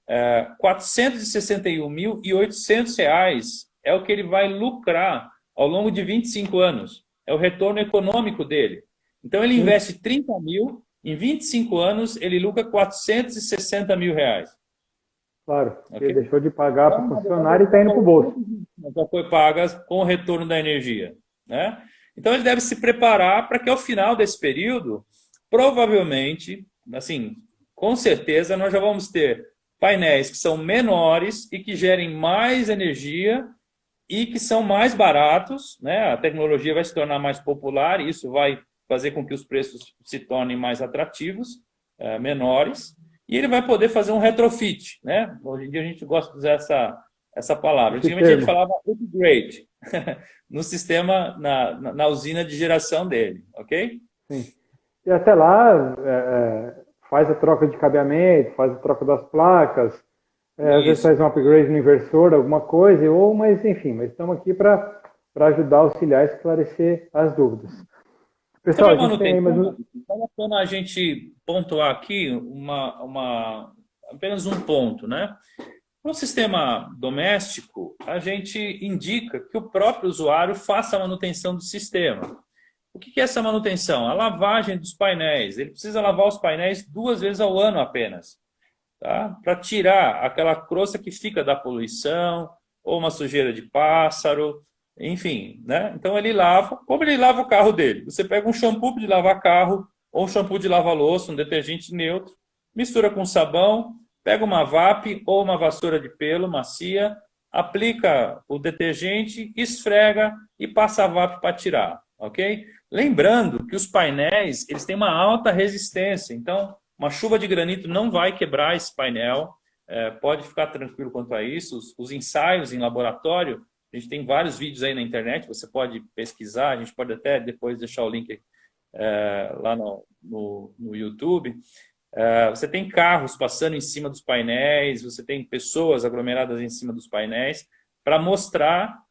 R$ 461.800 é o que ele vai lucrar ao longo de 25 anos. É o retorno econômico dele. Então, ele investe 30 mil, em 25 anos, ele lucra 460 mil reais. Claro, Okay? ele deixou de pagar para o Então, concessionário e está indo para o bolso. já foi paga com o retorno da energia, né? Então, ele deve se preparar para que, ao final desse período, provavelmente, assim, com certeza, nós já vamos ter painéis que são menores e que gerem mais energia e que são mais baratos, né? A tecnologia vai se tornar mais popular e isso vai fazer com que os preços se tornem mais atrativos, menores, e ele vai poder fazer um retrofit, né? Hoje em dia a gente gosta de usar essa palavra. Antigamente a gente falava upgrade no sistema, na usina de geração dele, ok? Sim. E até lá faz a troca de cabeamento, faz a troca das placas, às vezes faz um upgrade no inversor, alguma coisa, mas enfim, mas estamos aqui para ajudar, auxiliar, esclarecer as dúvidas. Pessoal, sobre a gente tem mais vale a pena a gente pontuar aqui apenas um ponto, né? No sistema doméstico, a gente indica que o próprio usuário faça a manutenção do sistema. O que é essa manutenção? A lavagem dos painéis. Ele precisa lavar os painéis 2 vezes ao ano apenas, tá? Para tirar aquela crosta que fica da poluição, ou uma sujeira de pássaro, enfim, né? Então ele lava, como ele lava o carro dele? Você pega um shampoo de lavar carro, ou um shampoo de lavar louça, um detergente neutro, mistura com sabão, pega uma VAP ou uma vassoura de pelo macia, aplica o detergente, esfrega e passa a VAP para tirar, ok? Lembrando que os painéis, eles têm uma alta resistência, então uma chuva de granito não vai quebrar esse painel, pode ficar tranquilo quanto a isso. Os ensaios em laboratório, a gente tem vários vídeos aí na internet, você pode pesquisar, a gente pode até depois deixar o link lá no YouTube. Você tem carros passando em cima dos painéis, você tem pessoas aglomeradas em cima dos painéis, para mostrar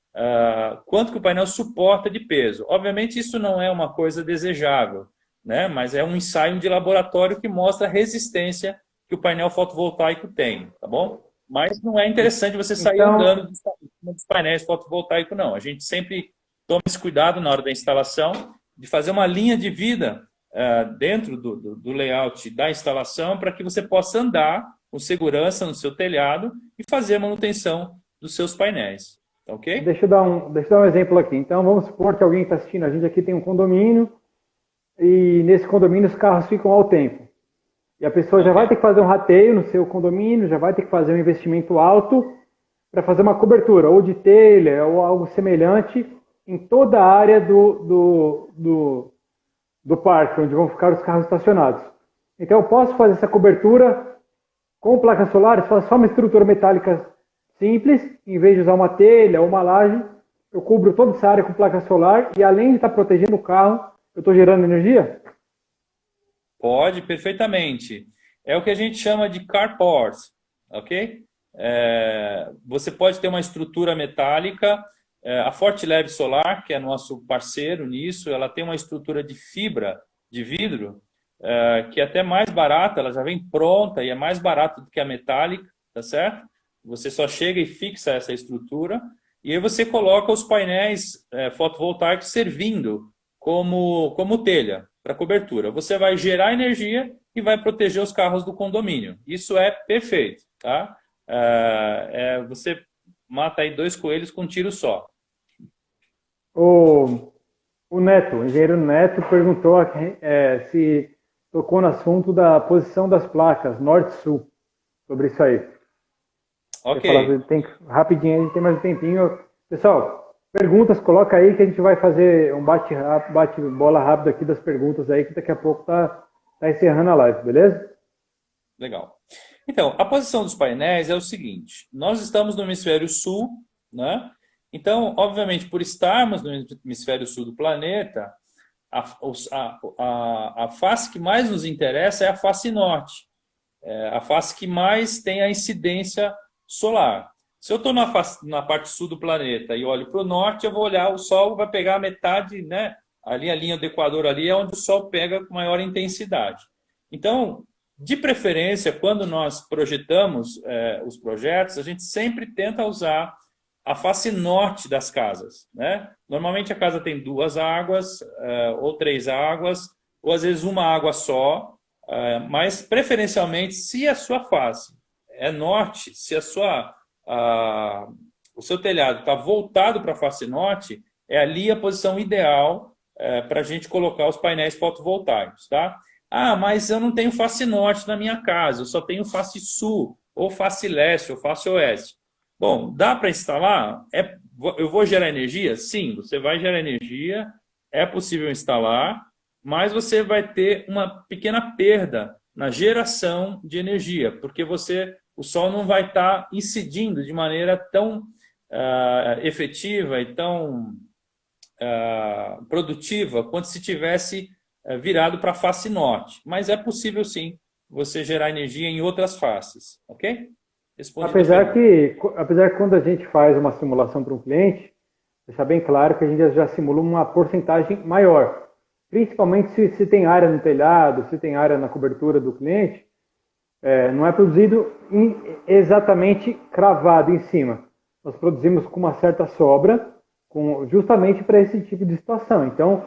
quanto que o painel suporta de peso. Obviamente isso não é uma coisa desejável, né? Mas é um ensaio de laboratório que mostra a resistência que o painel fotovoltaico tem, tá bom? Mas não é interessante você sair andando dos painéis fotovoltaicos, não. A gente sempre toma esse cuidado na hora da instalação de fazer uma linha de vida dentro do layout da instalação para que você possa andar com segurança no seu telhado e fazer a manutenção dos seus painéis. Tá, ok? Deixa eu dar um exemplo aqui. Então, vamos supor que alguém está assistindo a gente aqui, tem um condomínio, e nesse condomínio os carros ficam ao tempo. E a pessoa já vai ter que fazer um rateio no seu condomínio, já vai ter que fazer um investimento alto para fazer uma cobertura, ou de telha, ou algo semelhante, em toda a área do parque, onde vão ficar os carros estacionados. Então eu posso fazer essa cobertura com placas solares, faço só uma estrutura metálica simples, em vez de usar uma telha ou uma laje, eu cubro toda essa área com placa solar e além de estar protegendo o carro, eu estou gerando energia? Pode, perfeitamente. É o que a gente chama de carport, ok? Você pode ter uma estrutura metálica, a Fortilab Solar, que é nosso parceiro nisso, ela tem uma estrutura de fibra, de vidro, que é até mais barata, ela já vem pronta e é mais barata do que a metálica, tá certo? Você só chega e fixa essa estrutura e aí você coloca os painéis fotovoltaicos servindo como telha para cobertura. Você vai gerar energia e vai proteger os carros do condomínio. Isso é perfeito, tá? Você mata aí 2 coelhos com um tiro só. O Neto, o engenheiro Neto, perguntou se tocou no assunto da posição das placas norte-sul, sobre isso aí. Ok. Rapidinho, a gente tem mais um tempinho. Pessoal, perguntas, coloca aí que a gente vai fazer um bate-bola rápido aqui das perguntas aí, que daqui a pouco tá encerrando a live, beleza? Legal. Então, a posição dos painéis é o seguinte, nós estamos no hemisfério sul, né? Então, obviamente, por estarmos no hemisfério sul do planeta, a face que mais nos interessa é a face norte, a face que mais tem a incidência solar. Se eu estou na parte sul do planeta e olho para o norte, eu vou olhar, o Sol vai pegar a metade, né? Ali a linha do Equador ali é onde o Sol pega com maior intensidade. Então, de preferência, quando nós projetamos os projetos, a gente sempre tenta usar a face norte das casas, né? Normalmente a casa tem 2 águas, ou 3 águas, ou às vezes uma água só, mas preferencialmente, se a sua face é norte, se o seu telhado está voltado para a face norte, é ali a posição ideal para a gente colocar os painéis fotovoltaicos, tá? Ah, mas eu não tenho face norte na minha casa, eu só tenho face sul, ou face leste, ou face oeste. Bom, dá para instalar? Eu vou gerar energia? Sim, você vai gerar energia, é possível instalar, mas você vai ter uma pequena perda na geração de energia, porque o Sol não vai estar incidindo de maneira tão efetiva e tão produtiva quanto se tivesse virado para a face norte. Mas é possível, sim, você gerar energia em outras faces, ok? Apesar que quando a gente faz uma simulação para um cliente, deixar bem claro que a gente já simula uma porcentagem maior. Principalmente se tem área no telhado, se tem área na cobertura do cliente, não é produzido exatamente cravado em cima. Nós produzimos com uma certa sobra, justamente para esse tipo de situação. Então,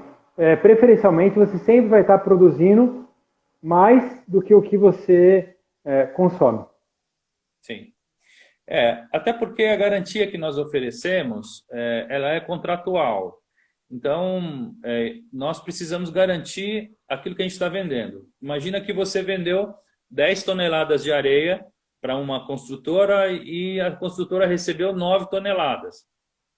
preferencialmente, você sempre vai estar produzindo mais do que o que você consome. Sim. Até porque a garantia que nós oferecemos, ela é contratual. Então, nós precisamos garantir aquilo que a gente está vendendo. Imagina que você vendeu 10 toneladas de areia para uma construtora e a construtora recebeu 9 toneladas.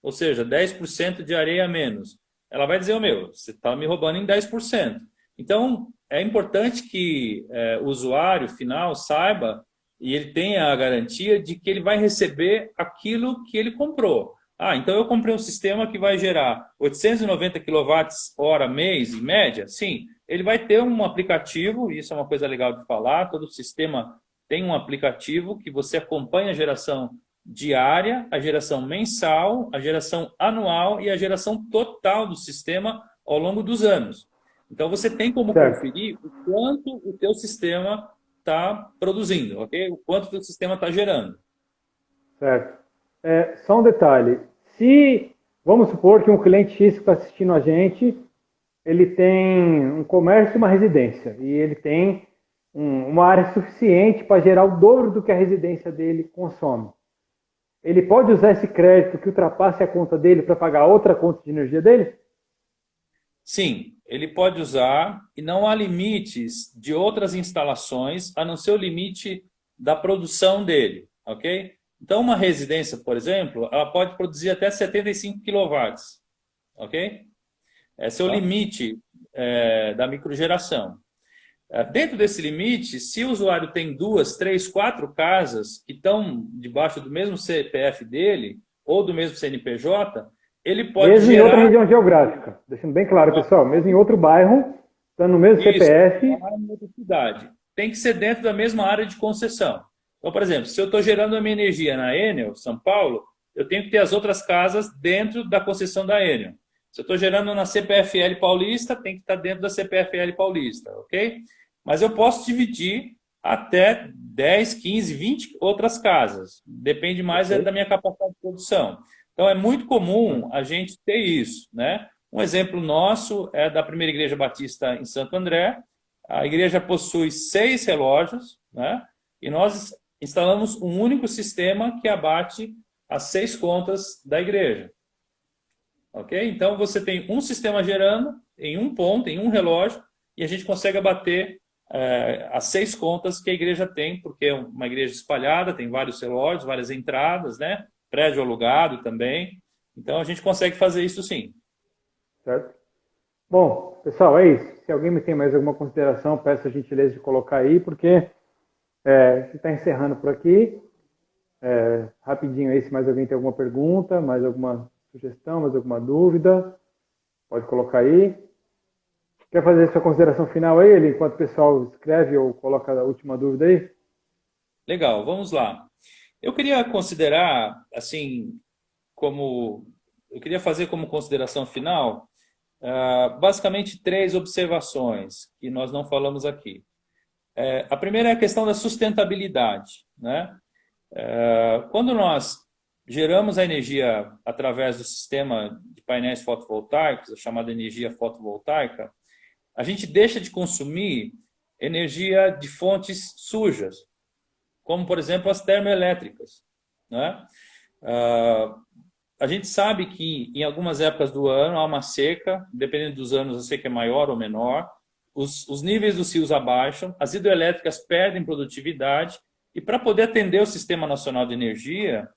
Ou seja, 10% de areia a menos. Ela vai dizer, você está me roubando em 10%. Então, é importante que o usuário final saiba e ele tenha a garantia de que ele vai receber aquilo que ele comprou. Então eu comprei um sistema que vai gerar 890 kWh mês, em média? Sim, ele vai ter um aplicativo, isso é uma coisa legal de falar, todo sistema tem um aplicativo que você acompanha a geração diária, a geração mensal, a geração anual e a geração total do sistema ao longo dos anos. Então você tem como conferir o quanto o teu sistema está produzindo, ok? O quanto o teu sistema está gerando. Certo. Só um detalhe. Se, vamos supor que um cliente X que está assistindo a gente, ele tem um comércio e uma residência, e ele tem uma área suficiente para gerar o dobro do que a residência dele consome. Ele pode usar esse crédito que ultrapasse a conta dele para pagar outra conta de energia dele? Sim, ele pode usar e não há limites de outras instalações a não ser o limite da produção dele, ok? Então, uma residência, por exemplo, ela pode produzir até 75 kW, ok? Esse é o limite da microgeração. Dentro desse limite, se o usuário tem 2, 3, 4 casas que estão debaixo do mesmo CPF dele ou do mesmo CNPJ, ele pode mesmo em outra região geográfica, deixando bem claro, pessoal, mesmo em outro bairro, estando no mesmo CPF. Em outra cidade. Tem que ser dentro da mesma área de concessão. Então, por exemplo, se eu estou gerando a minha energia na Enel, São Paulo, eu tenho que ter as outras casas dentro da concessão da Enel. Se eu estou gerando na CPFL Paulista, tem que estar dentro da CPFL Paulista, ok? Mas eu posso dividir até 10, 15, 20 outras casas. Depende mais da minha capacidade de produção. Então, é muito comum a gente ter isso, né? Um exemplo nosso é da Primeira Igreja Batista em Santo André. A igreja possui 6 relógios, né? E nós instalamos um único sistema que abate as 6 contas da igreja. Ok? Então, você tem um sistema gerando em um ponto, em um relógio, e a gente consegue abater as 6 contas que a igreja tem, porque é uma igreja espalhada, tem vários relógios, várias entradas, né? Prédio alugado também. Então, a gente consegue fazer isso sim. Certo? Bom, pessoal, é isso. Se alguém me tem mais alguma consideração, peço a gentileza de colocar aí, porque a gente está encerrando por aqui. Rapidinho aí, se mais alguém tem alguma pergunta, mais alguma sugestão, mais alguma dúvida, pode colocar aí. Quer fazer sua consideração final aí, Eli, enquanto o pessoal escreve ou coloca a última dúvida aí? Legal, vamos lá. Eu queria considerar, assim, eu queria fazer como consideração final, basicamente 3 observações que nós não falamos aqui. A primeira é a questão da sustentabilidade, né? Quando nós geramos a energia através do sistema de painéis fotovoltaicos, a chamada energia fotovoltaica, a gente deixa de consumir energia de fontes sujas, como, por exemplo, as termoelétricas, né? A gente sabe que em algumas épocas do ano há uma seca, dependendo dos anos a seca é maior ou menor, os níveis dos rios abaixam, as hidrelétricas perdem produtividade e para poder atender o Sistema Nacional de Energia,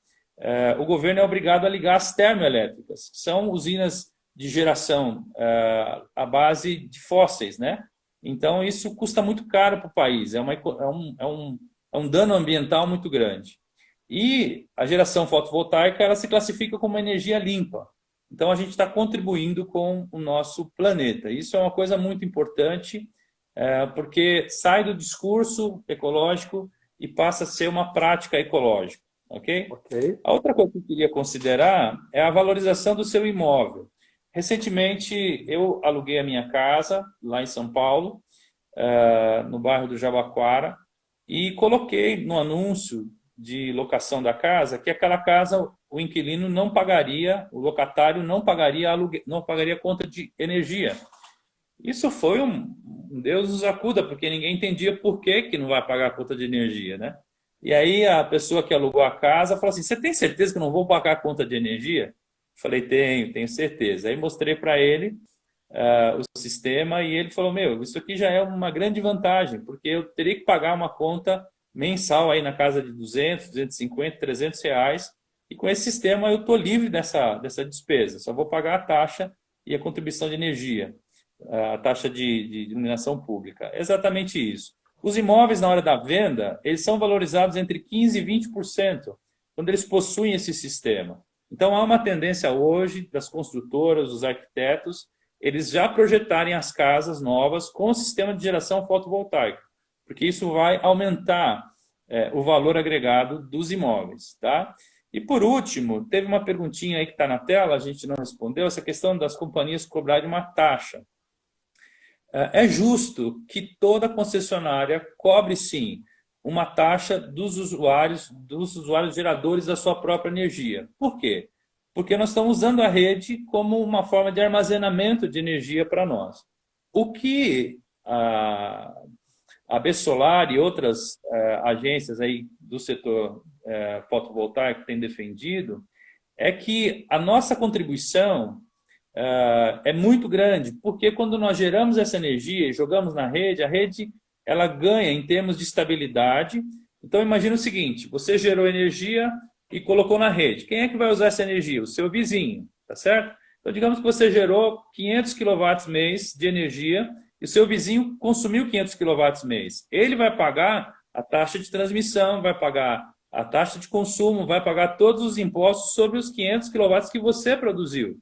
o governo é obrigado a ligar as termoelétricas, que são usinas de geração à base de fósseis, né? Então isso custa muito caro para o país, é um dano ambiental muito grande. E a geração fotovoltaica ela se classifica como energia limpa. Então, a gente está contribuindo com o nosso planeta. Isso é uma coisa muito importante, porque sai do discurso ecológico e passa a ser uma prática ecológica. Okay? A outra coisa que eu queria considerar é a valorização do seu imóvel. Recentemente, eu aluguei a minha casa lá em São Paulo, no bairro do Jabaquara, e coloquei no anúncio de locação da casa que aquela casa o inquilino não pagaria, o locatário não pagaria não pagaria conta de energia. Isso foi um Deus nos acuda, porque ninguém entendia por que não vai pagar a conta de energia, né? E aí a pessoa que alugou a casa falou assim: você tem certeza que eu não vou pagar a conta de energia? Falei: tenho certeza. Aí mostrei para ele o sistema e ele falou: meu, isso aqui já é uma grande vantagem, porque eu teria que pagar uma conta mensal aí na casa de 200, 250, 300 reais, e com esse sistema eu estou livre dessa despesa, só vou pagar a taxa e a contribuição de energia, a taxa de iluminação pública. É exatamente isso. Os imóveis, na hora da venda, eles são valorizados entre 15% e 20% quando eles possuem esse sistema. Então, há uma tendência hoje das construtoras, dos arquitetos, eles já projetarem as casas novas com o sistema de geração fotovoltaica, porque isso vai aumentar o valor agregado dos imóveis. Tá? E, por último, teve uma perguntinha aí que está na tela, a gente não respondeu, essa questão das companhias cobrarem uma taxa. É justo que toda concessionária cobre, sim, uma taxa dos usuários geradores da sua própria energia. Por quê? Porque nós estamos usando a rede como uma forma de armazenamento de energia para nós. O que a Besolar e outras agências aí do setor fotovoltaico têm defendido é que a nossa contribuição é muito grande, porque quando nós geramos essa energia e jogamos na rede, a rede ela ganha em termos de estabilidade. Então, imagina o seguinte: você gerou energia e colocou na rede. Quem é que vai usar essa energia? O seu vizinho, tá certo? Então, digamos que você gerou 500 kW/mês de energia e o seu vizinho consumiu 500 kW/mês. Ele vai pagar a taxa de transmissão, vai pagar a taxa de consumo, vai pagar todos os impostos sobre os 500 kW que você produziu.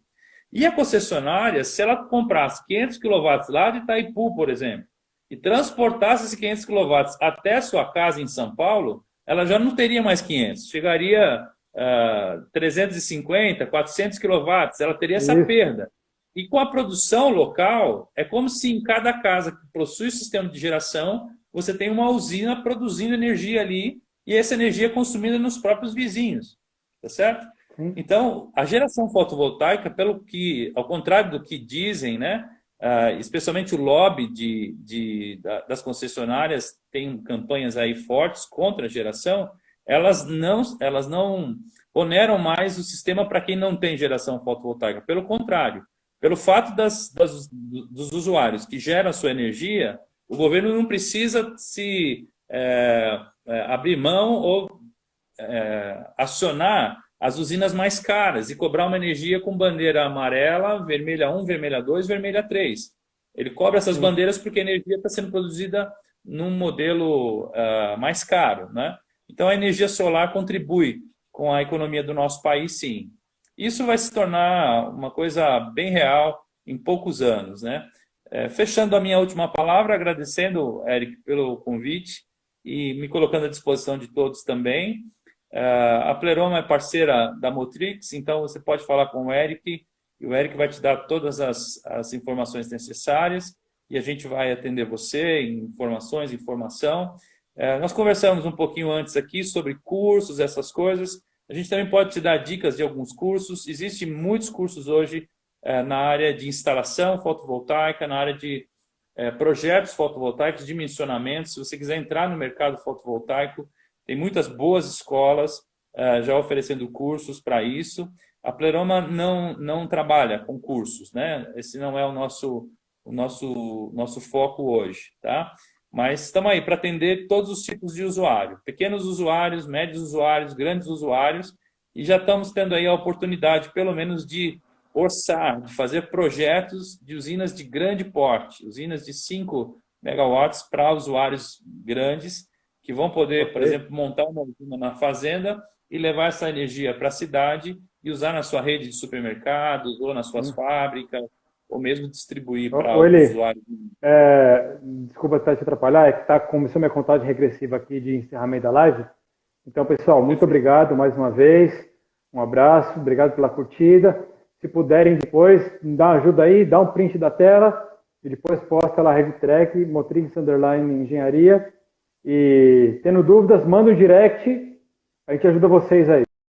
E a concessionária, se ela comprasse 500 kW lá de Itaipu, por exemplo, e transportasse esses 500 kW até a sua casa em São Paulo, ela já não teria mais 500, chegaria a 350, 400 kW, ela teria essa perda. E com a produção local, é como se em cada casa que possui o sistema de geração, você tem uma usina produzindo energia ali, e essa energia é consumida nos próprios vizinhos, tá certo? Então, a geração fotovoltaica, ao contrário do que dizem, né, especialmente o lobby das concessionárias tem campanhas aí fortes contra a geração, elas não oneram mais o sistema para quem não tem geração fotovoltaica. Pelo contrário, pelo fato dos usuários que geram a sua energia, o governo não precisa se abrir mão ou acionar as usinas mais caras e cobrar uma energia com bandeira amarela, vermelha 1, vermelha 2, vermelha 3. Ele cobra essas bandeiras porque a energia está sendo produzida num modelo mais caro, né? Então, a energia solar contribui com a economia do nosso país, sim. Isso vai se tornar uma coisa bem real em poucos anos, né? Fechando a minha última palavra, agradecendo, Eric, pelo convite e me colocando à disposição de todos também. A Pleroma é parceira da Motrix, então você pode falar com o Eric, e o Eric vai te dar todas as informações necessárias, e a gente vai atender você em informação. Nós conversamos um pouquinho antes aqui sobre cursos, essas coisas. A gente também pode te dar dicas de alguns cursos. Existem muitos cursos hoje na área de instalação fotovoltaica, na área de projetos fotovoltaicos, dimensionamento. Se você quiser entrar no mercado fotovoltaico, tem muitas boas escolas já oferecendo cursos para isso. A Pleroma não trabalha com cursos, né? Esse não é o nosso foco hoje, tá? Mas estamos aí para atender todos os tipos de usuário. Pequenos usuários, médios usuários, grandes usuários. E já estamos tendo aí a oportunidade, pelo menos, de orçar, de fazer projetos de usinas de grande porte, usinas de 5 megawatts para usuários grandes, que vão poder, por exemplo, montar uma usina na fazenda e levar essa energia para a cidade e usar na sua rede de supermercados ou nas suas fábricas, ou mesmo distribuir para os usuários. Desculpa te atrapalhar, é que começou minha contagem regressiva aqui de encerramento da live. Então, pessoal, muito obrigado mais uma vez. Um abraço, obrigado pela curtida. Se puderem depois, dá uma ajuda aí, dá um print da tela e depois posta lá, RevTrack, Motrix _ Engenharia. E tendo dúvidas, manda um direct, a gente ajuda vocês aí.